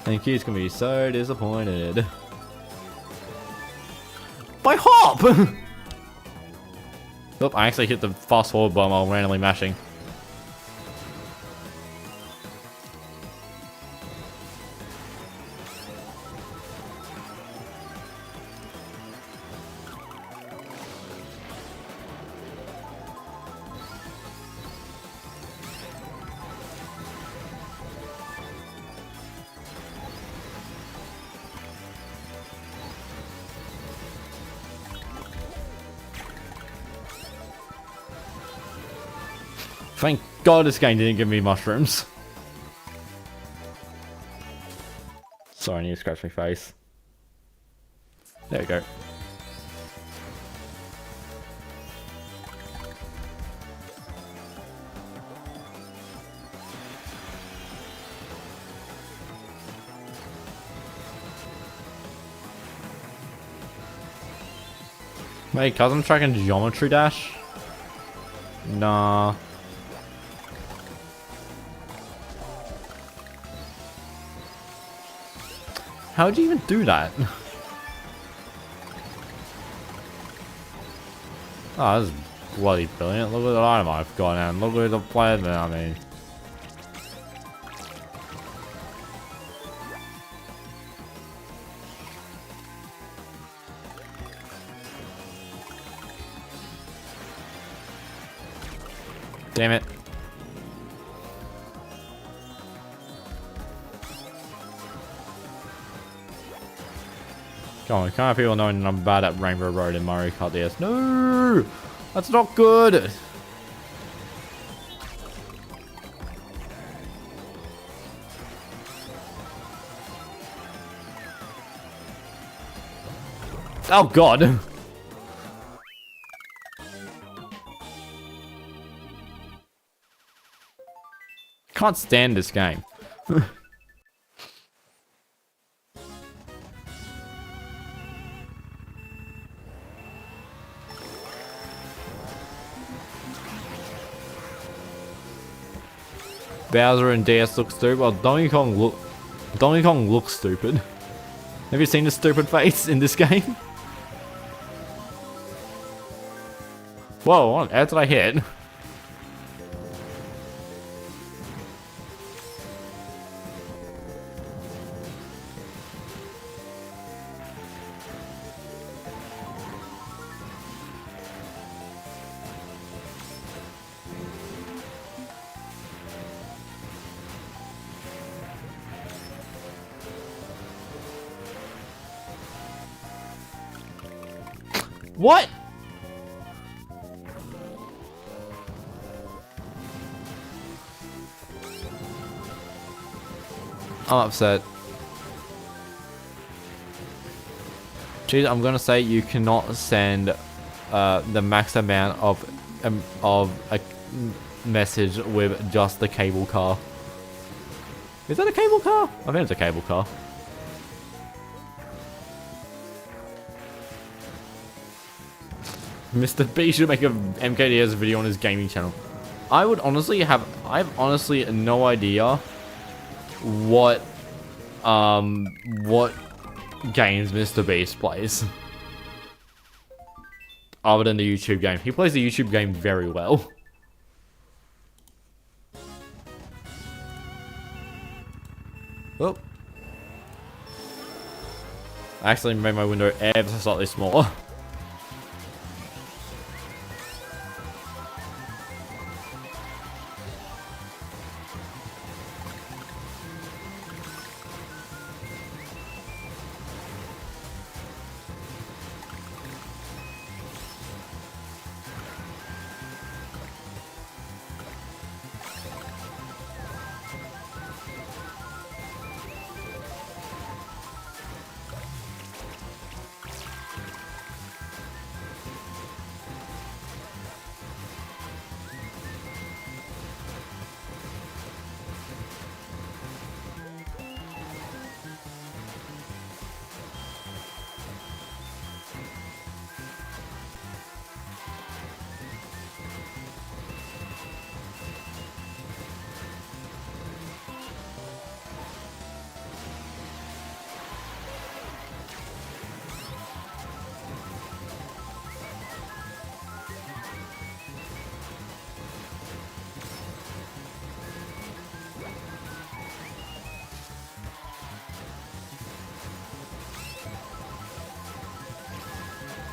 Thank you, it's gonna be so disappointed. By Hop! Oop, I actually hit the fast forward button while randomly mashing. Thank God this game didn't give me mushrooms. Sorry, I need to scratch my face. There we go. Wait, cause I'm tracking Geometry Dash? Nah. How'd you even do that? Oh, this is bloody brilliant. Look at the item I've got and look at the player that I mean. Damn it. Come on, can't have people knowing I'm bad at Rainbow Road in Mario Kart DS. No! That's not good! Oh god! Can't stand this game. Bowser and DS look stupid. Well, Donkey Kong looks stupid. Have you seen the stupid face in this game? Whoa, what on earth did I hit? What? I'm upset. Geez, I'm gonna say you cannot send the max amount of a message with just the cable car. Is that a cable car? I think it's a cable car. Mr. B should make a MKDS video on his gaming channel. I have honestly no idea what games Mr. Beast plays. Other than the YouTube game. He plays the YouTube game very well. Oh. I actually made my window ever so slightly smaller.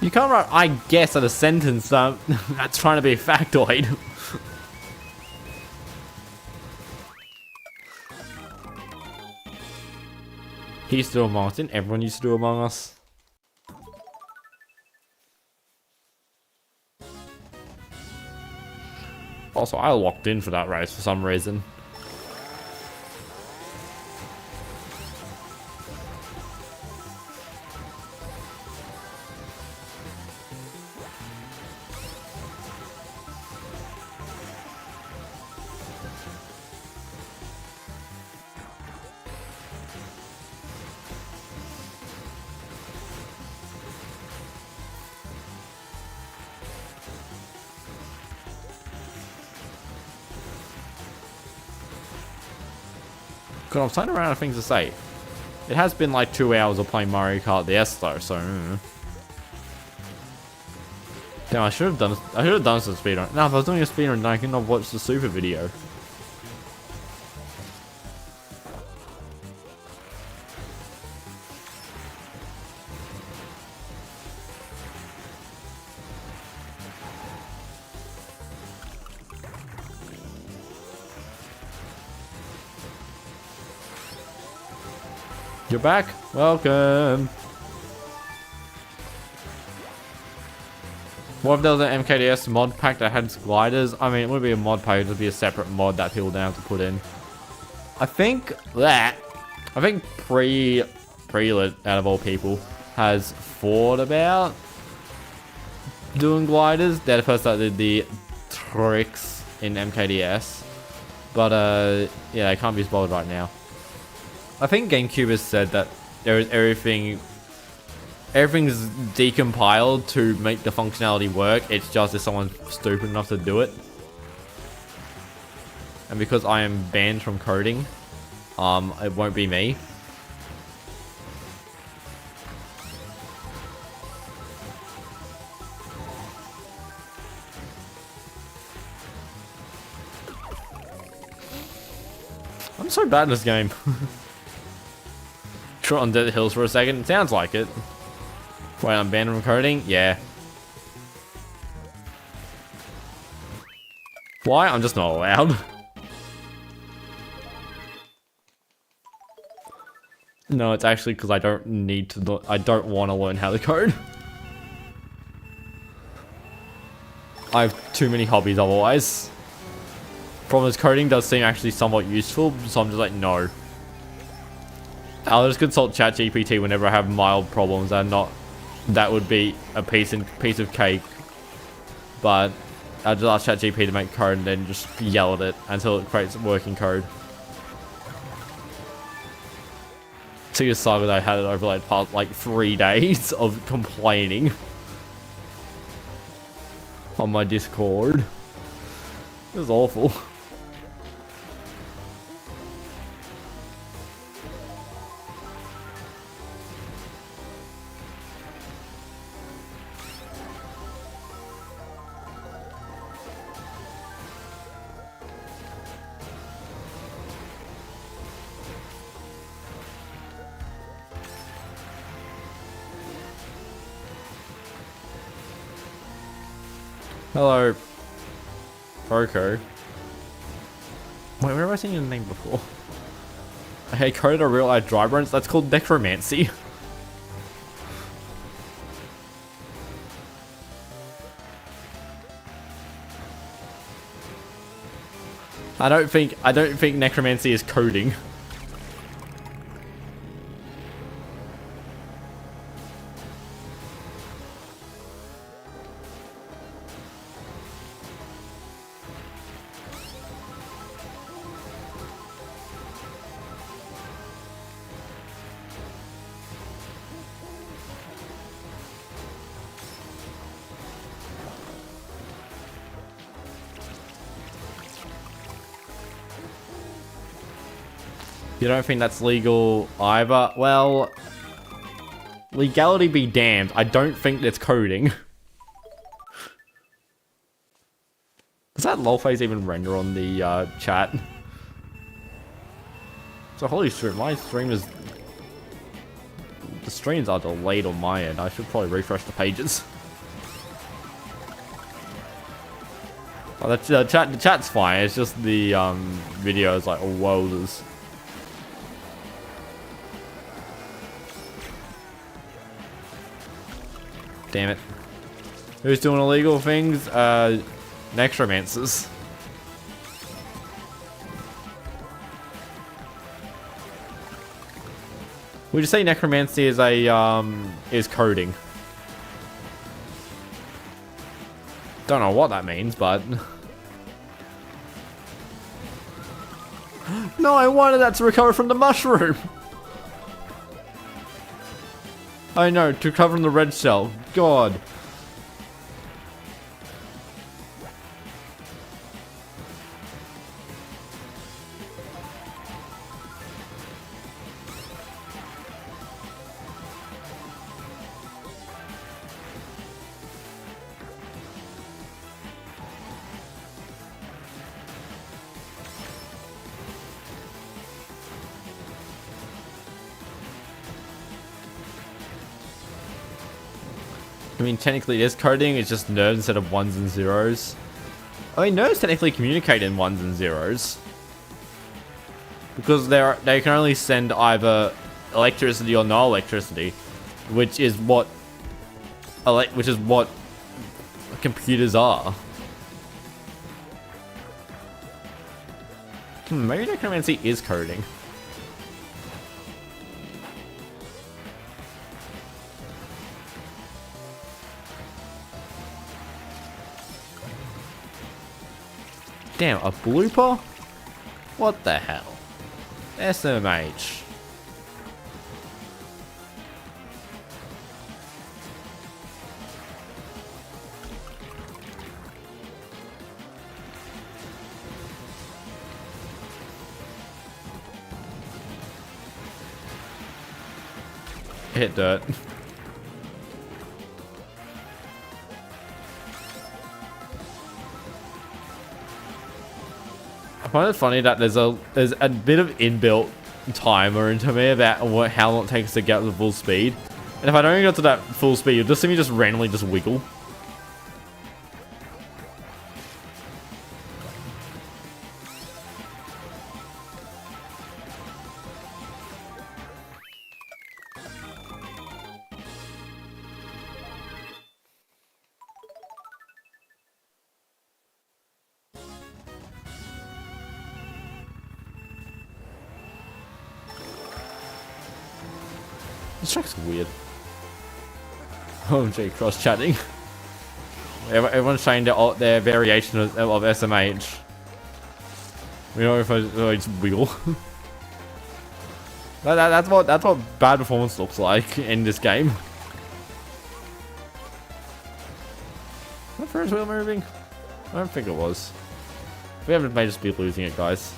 You can't write I guess at a sentence that's trying to be a factoid. He used to do Among Us. Didn't everyone used to do Among Us? Also, I locked in for that race for some reason. Cause I'm starting to run out of things to say. It has been like 2 hours of playing Mario Kart DS though, so. Damn, I should have done some speedrun. No, if I was doing a speedrun, then I couldn't have watched the super video. You're back. Welcome. What if there was an MKDS mod pack that had gliders? I mean, it would be a mod pack. It would be a separate mod that people don't have to put in. I think Pre-lit out of all people has thought about doing gliders. They're the person that did the tricks in MKDS. But yeah, it can't be spoiled right now. I think GameCube has said that there is everything's decompiled to make the functionality work. It's just if someone's stupid enough to do it. And because I am banned from coding, it won't be me. I'm so bad in this game. Trot on Desert Hills for a second. It sounds like it. Wait, I'm banned from coding? Yeah. Why? I'm just not allowed. No, it's actually because I don't need to. I don't want to learn how to code. I have too many hobbies otherwise. Problem is, coding does seem actually somewhat useful, so I'm just like, no. I'll just consult ChatGPT whenever I have mild problems and not. That would be a piece of cake. But I'll just ask ChatGPT to make code and then just yell at it until it creates working code. See a saga that I had it over like past like 3 days of complaining on my Discord. It was awful. Hello, Poco. Wait, where have I seen your name before? Hey, coded a real life dry bones? That's called necromancy. I don't think necromancy is coding. You don't think that's legal either? Well, legality be damned. I don't think that's coding. Does that lol face even render on the chat? So holy shit, my stream is... The streams are delayed on my end. I should probably refresh the pages. Oh, the chat's fine. It's just the video is like, oh, wowzers. Damn it. Who's doing illegal things? Necromancers. Would you say necromancy is is coding? Don't know what that means, but... No, I wanted that to recover from the mushroom! I know, to recover from the red shell. God. I mean, technically it is coding, it's just nerds instead of ones and zeros. I mean, nerds technically communicate in ones and zeros. Because they can only send either electricity or no electricity, which is what computers are. Maybe necromancy is coding. Damn, a blooper? What the hell? SMH. Hit dirt. I find it funny that there's a bit of inbuilt timer into me about how long it takes to get to full speed. And if I don't get to that full speed, you'll just see me just randomly just wiggle. This track's weird. OMG, cross-chatting. Everyone's trying their variation of SMH. You know, if I just wiggle. that's what bad performance looks like in this game. Is that first wheel moving? I don't think it was. We haven't may just be losing it, guys.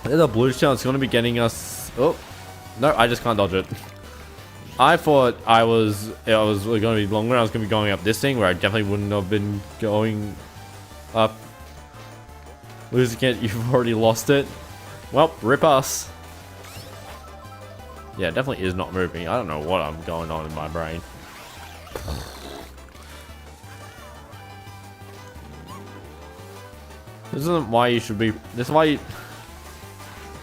There's a blue shell. It's going to be getting us. Oh, no! I just can't dodge it. I thought it was going to be longer. I was going to be going up this thing where I definitely wouldn't have been going up. Losing it, you've already lost it. Well, rip us. Yeah, it definitely is not moving. I don't know what I'm going on in my brain. This isn't why you should be. This is why you.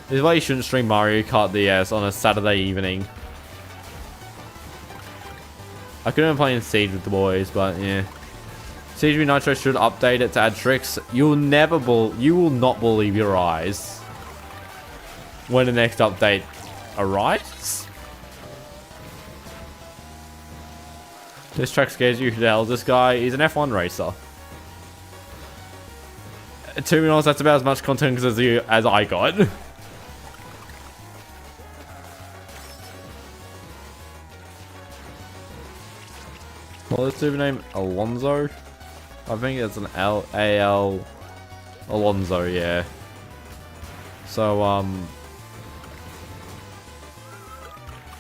This is why you shouldn't stream Mario Kart DS on a Saturday evening. I couldn't have played Siege with the boys, but yeah. Siege v Nitro should update it to add tricks. You will not believe your eyes when the next update arrives. This track scares you to hell. This guy is an F1 racer. To be honest, that's about as much content as I got. Well, this super name Alonso. I think it's an Al Alonso, yeah. So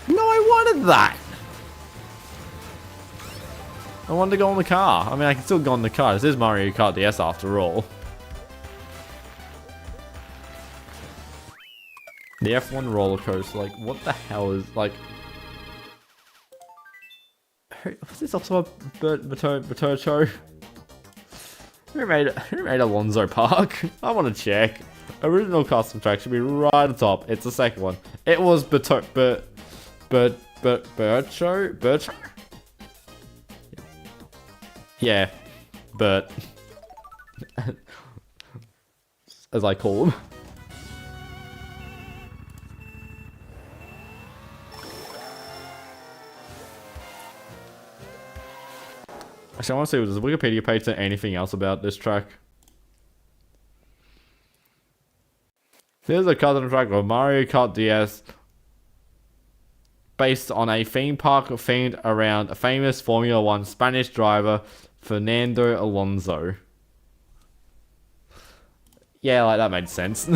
no, I wanted that. I wanted to go on the car. I mean, I can still go on the car. This is Mario Kart DS after all. The F1 roller coaster, like, what the hell is like? Was this also a Berto? Who made Alonso Park? I want to check. Original custom track should be right at the top. It's the second one. It was Berto. Yeah, Bert. As I call him. Actually, I want to see, does the Wikipedia page say anything else about this track? There's a custom track of Mario Kart DS based on a theme park themed around a famous Formula 1 Spanish driver, Fernando Alonso. Yeah, like that made sense.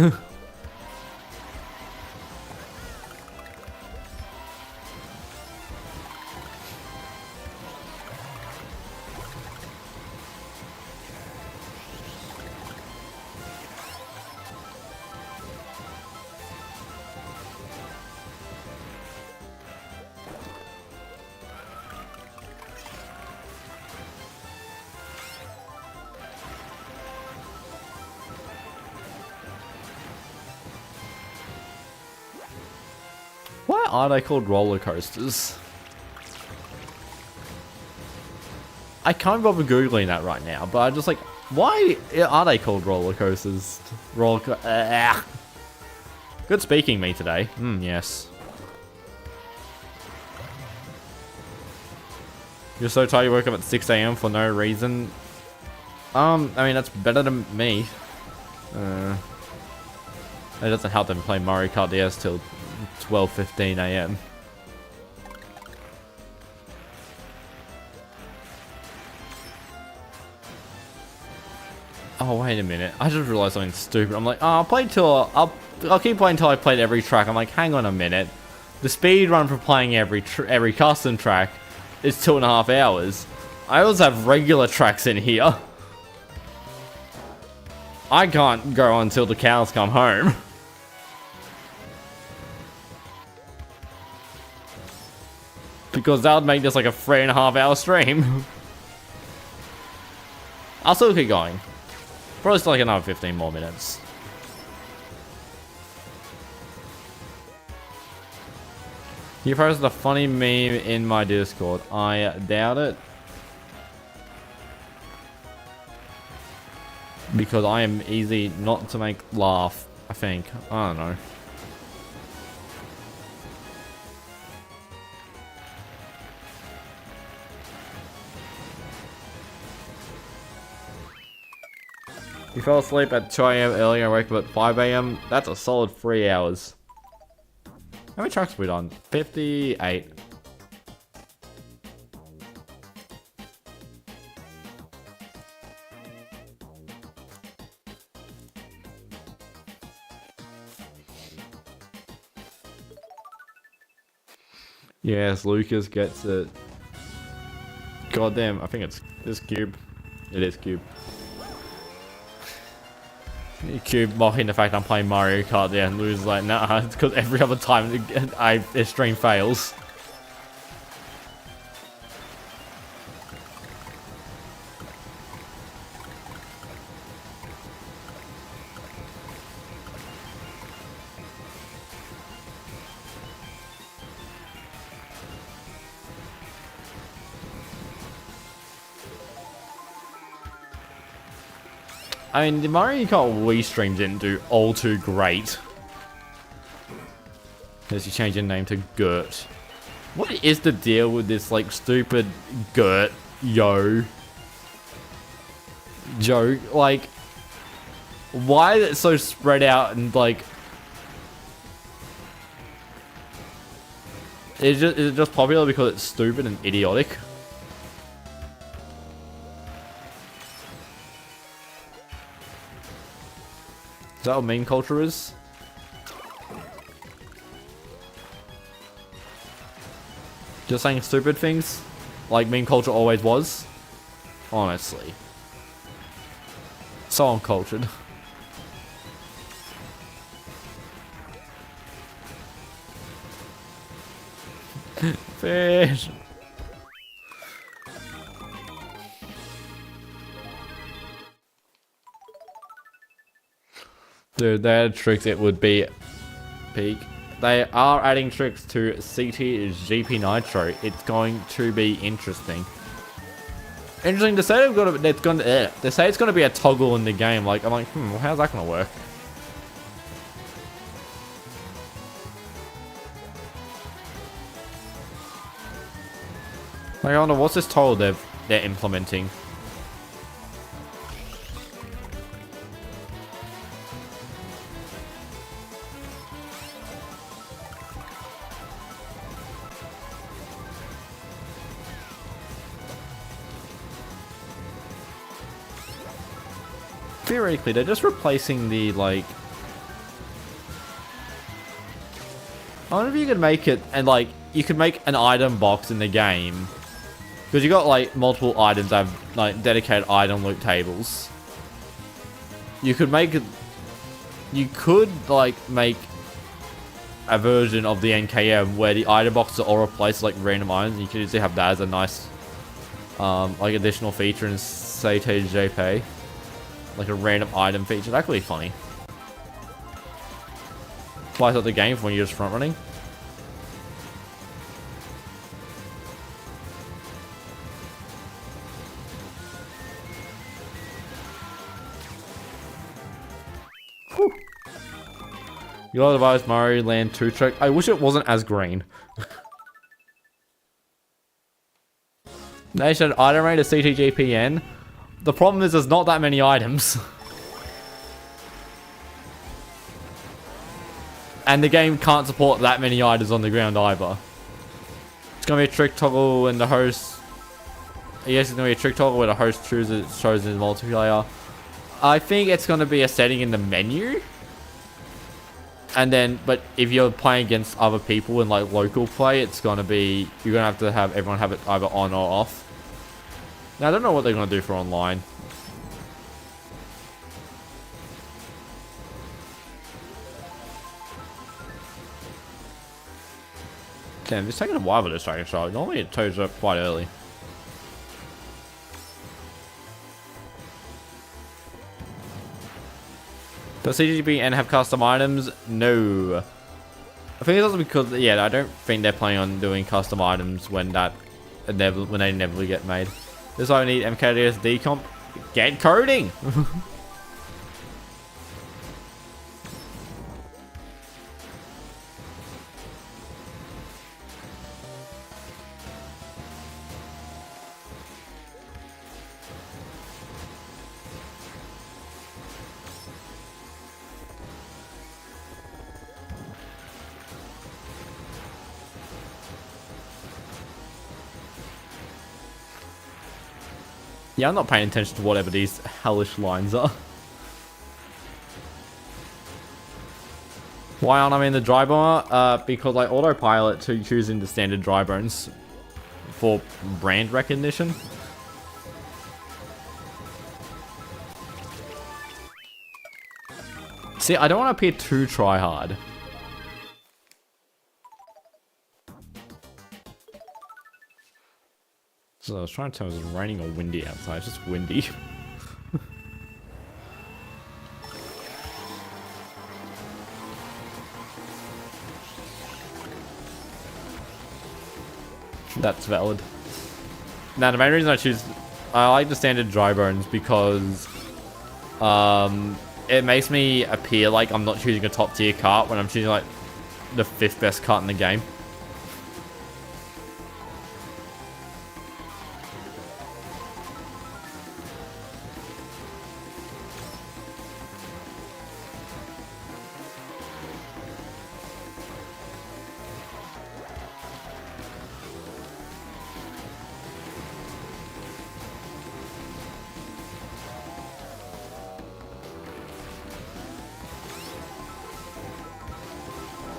Why are they called roller coasters? I can't bother googling that right now, but I'm just like, why are they called roller coasters? Good speaking me today. Yes. You're so tired you woke up at 6 AM for no reason. I mean, that's better than me. It doesn't help them play Mario Kart DS till 12:15 AM. Oh, wait a minute. I just realized something stupid. I'm like, oh, I'll keep playing until I played every track. I'm like, hang on a minute. The speed run for playing every custom track is 2.5 hours. I also have regular tracks in here. I can't go until the cows come home. Because that would make this like a 3.5 hour stream. I'll still keep going. Probably still like another 15 more minutes. You posted a funny meme in my Discord. I doubt it. Because I am easy not to make laugh, I think. I don't know. You fell asleep at 2 AM earlier and woke up at 5 AM? That's a solid 3 hours. How many tracks have we done? 58. Yes, Lucas gets it. Goddamn, I think it's Cube. It is Cube. Cube mocking the fact I'm playing Mario Kart there and loses like, nah, it's because every other time this stream fails. I mean, the Mario Kart Wii stream didn't do all too great. Unless you change your name to Gert. What is the deal with this, like, stupid Gert, yo, joke? Like, why is it so spread out and, like... Is it just popular because it's stupid and idiotic? Is that what meme culture is? Just saying stupid things? Like meme culture always was? Honestly. So uncultured. Fish! Dude, they had tricks, it would be peak. They are adding tricks to CT GP Nitro. It's going to be interesting. Interesting to say they say it's gonna be a toggle in the game. Like I'm like, how's that gonna work? Like I wonder what's this toggle they're implementing. Theoretically, they're just replacing the, like... I wonder if you could make it, and, like, you could make an item box in the game. Because you got, like, multiple items that have, like, dedicated item loot tables. You could make it... You could, like, make a version of the NKM where the item boxes are all replaced with, like, random items. You could easily have that as a nice, like, additional feature in CTJP. Like a random item feature. That could be funny. Spice up the game for when you're just front running. Whew. You got device Mario Land 2 trick. I wish it wasn't as green. Nation item rate is CTGPN. The problem is there's not that many items. And the game can't support that many items on the ground either. It's gonna be a trick toggle when the host... Yes, it's gonna be a trick toggle where the host chooses in multiplayer. I think it's gonna be a setting in the menu. And then, but if you're playing against other people in like local play, it's gonna be... You're gonna have to have everyone have it either on or off. Now, I don't know what they're gonna do for online. Damn, it's taking a while for this dragon shot. Normally it toes up quite early. Does CGBN have custom items? No. I think it's also because, yeah, I don't think they're planning on doing custom items when they inevitably get made. This is why we need MKDS decomp. Get coding! Yeah, I'm not paying attention to whatever these hellish lines are. Why aren't I in the dry bar? Because I autopilot to choosing the standard dry bones for brand recognition. See, I don't want to appear too try hard. So I was trying to tell, is it raining or windy outside? It's just windy. That's valid. Now the main reason I like the standard dry bones because it makes me appear like I'm not choosing a top tier cart when I'm choosing like the 5th best cart in the game.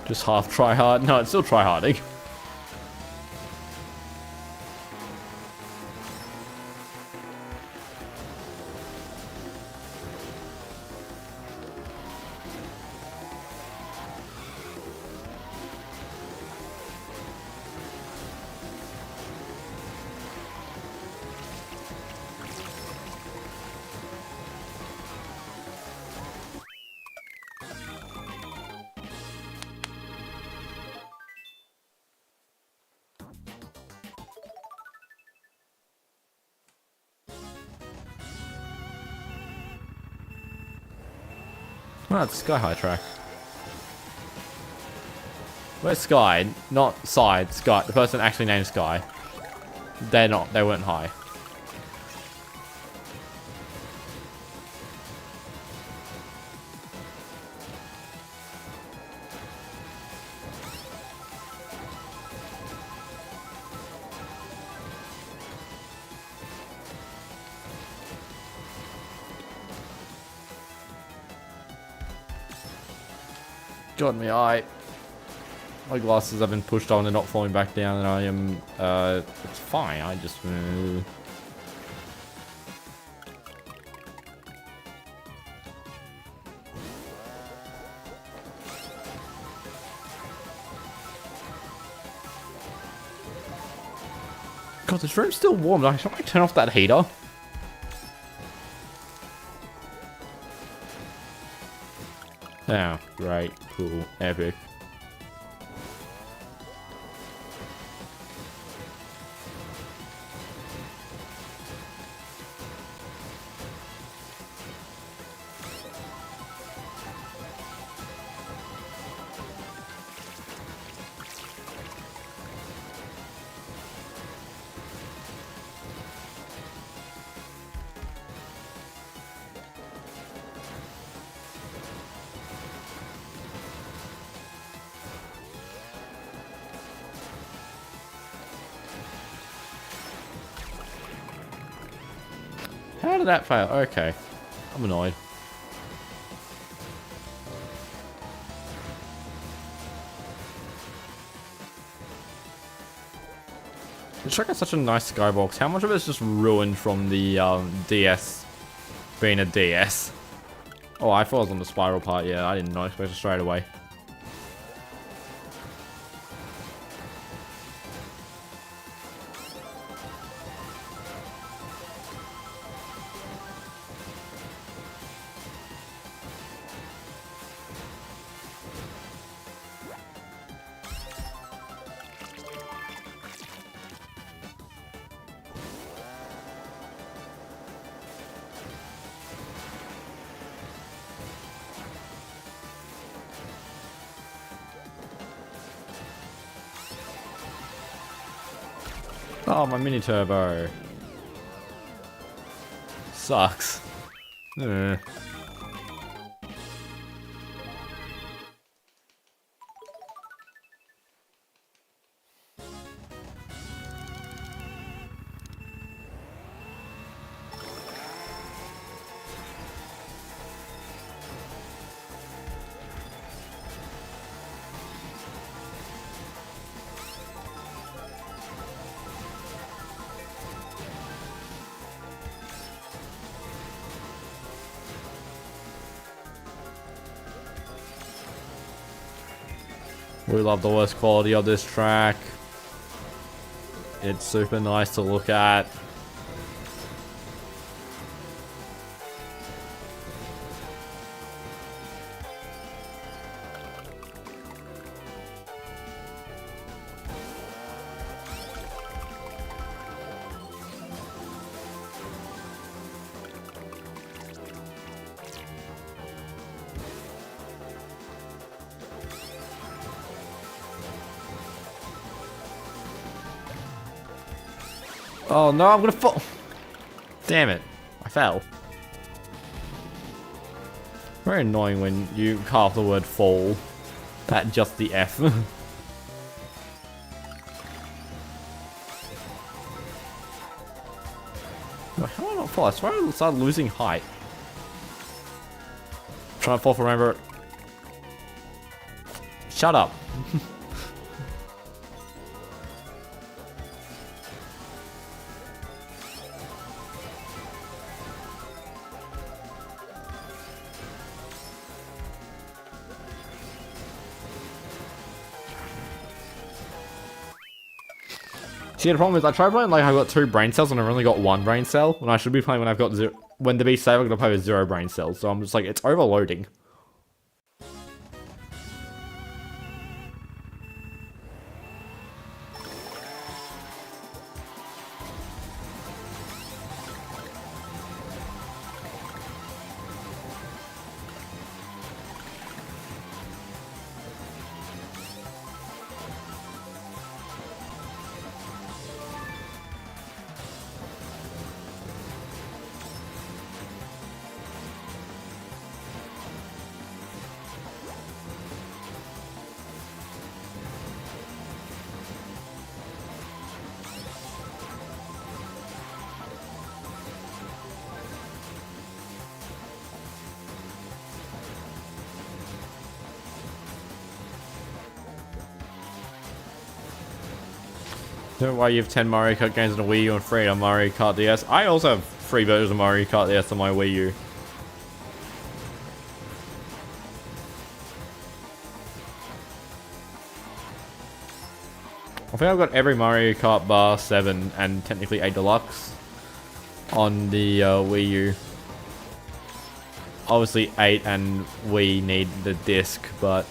Just half try hard. No, it's still try harding. Oh, it's Sky High track. Where's Sky? Not Side, Sky. The person actually named Sky. They're not. They weren't high. God, my eye. My glasses have been pushed on and not falling back down, and I am, it's fine, I just, God, this room's still warm. Should I turn off that heater? Oh, great, cool, epic. How did that fail? Okay. I'm annoyed. The Shrek has such a nice skybox. How much of it's just ruined from the DS being a DS? Oh, I thought I was on the spiral part. Yeah, I didn't know. I expected straight away. Oh, my mini turbo. Sucks. We love the worst quality of this track. It's super nice to look at. Oh no, I'm gonna fall. Damn it. I fell. Very annoying when you carve the word fall at just the F. How do I not fall? I swear I started losing height. Trying to fall from rainbow. Shut up. See, the problem is I tried playing like I've got 2 brain cells and I've only got 1 brain cell when I should be playing when I've got 0. When to be safe, I'm gonna play with 0 brain cells. So I'm just like, it's overloading. Don't worry, you have 10 Mario Kart games on a Wii U and 3 on Mario Kart DS. I also have 3 versions of Mario Kart DS on my Wii U. I think I've got every Mario Kart bar 7 and technically 8 Deluxe on the Wii U. Obviously 8 and Wii need the disc, but...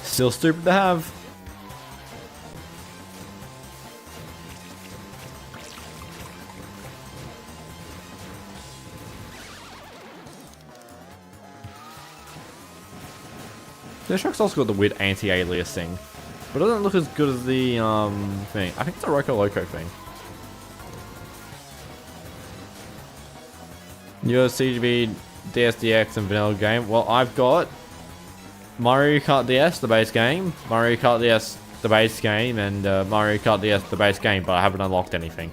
still stupid to have. This truck's also got the weird anti-alias thing, but it doesn't look as good as the thing. I think it's a Roco Loco thing. Your CGV, DSDX, and vanilla game. Well, I've got Mario Kart DS, the base game, Mario Kart DS, the base game, and Mario Kart DS, the base game, but I haven't unlocked anything.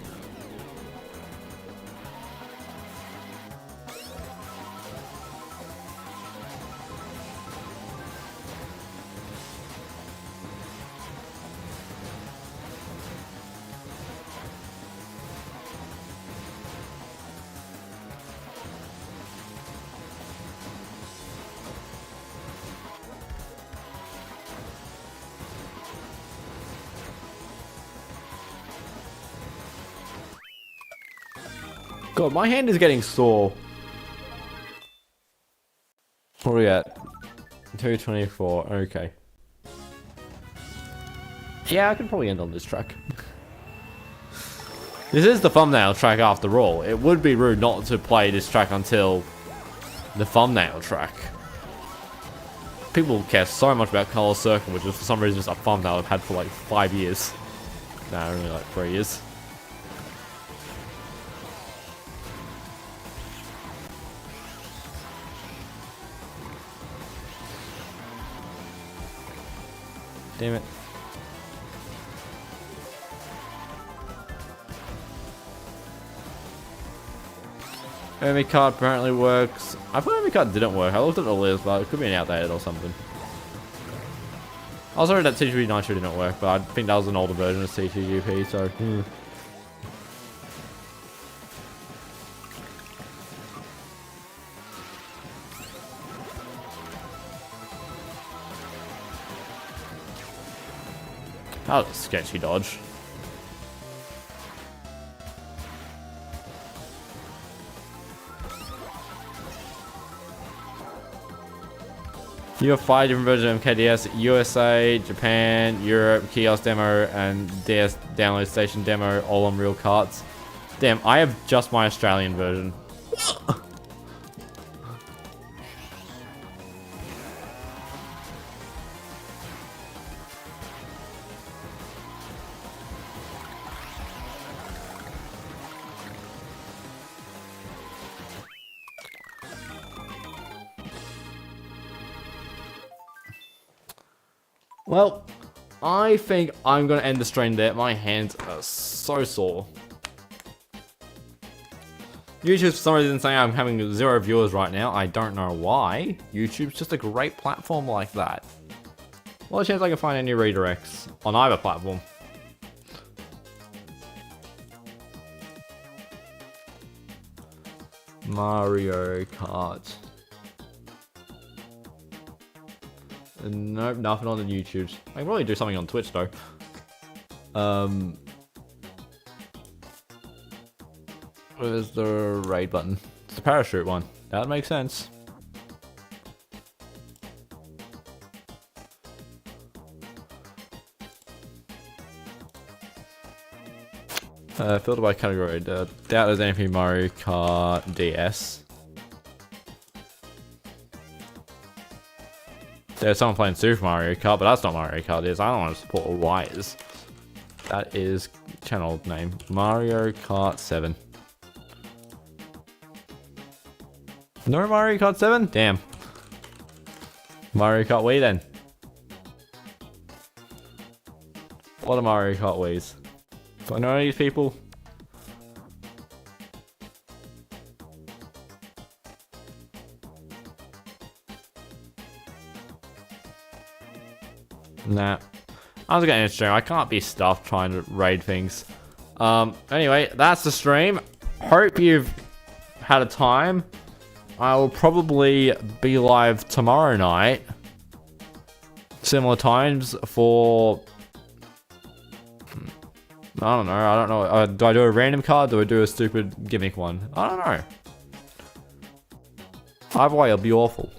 God, my hand is getting sore. What are we at? 224, okay. Yeah, I could probably end on this track. This is the thumbnail track after all. It would be rude not to play this track until the thumbnail track. People care so much about Color Circle, which is for some reason just a thumbnail I've had for like 5 years. No, only like 3 years. Damn it. Hermie card apparently works. I thought Hermie card didn't work. I looked at the list, but it could be an outdated or something. I was sorry that TGP Nitro didn't work, but I think that was an older version of CTGP, so... That was a sketchy dodge. You have 5 different versions of MKDS: USA, Japan, Europe, kiosk demo, and DS download station demo, all on real carts. Damn, I have just my Australian version. Well, I think I'm going to end the stream there. My hands are so sore. YouTube's for some reason saying I'm having 0 viewers right now. I don't know why. YouTube's just a great platform like that. Well, a chance I can find any redirects on either platform. Mario Kart. Nope, nothing on the YouTubes. I can probably do something on Twitch though. Where's the raid button? It's the parachute one. That would make sense. Filter by category. Doubt there's anything Mario Kart DS. There's someone playing Super Mario Kart, but that's not Mario Kart DS. I don't want to support wires. That is channel name. Mario Kart 7. No Mario Kart 7? Damn. Mario Kart Wii then. What are Mario Kart Wii's? Do I know any of these people? Nah. I was getting a stream. I can't be stuffed trying to raid things. Anyway, that's the stream. Hope you've had a time. I will probably be live tomorrow night. Similar times for... I don't know. Do I do a random card? Do I do a stupid gimmick one? I don't know. Either way, it'll be awful.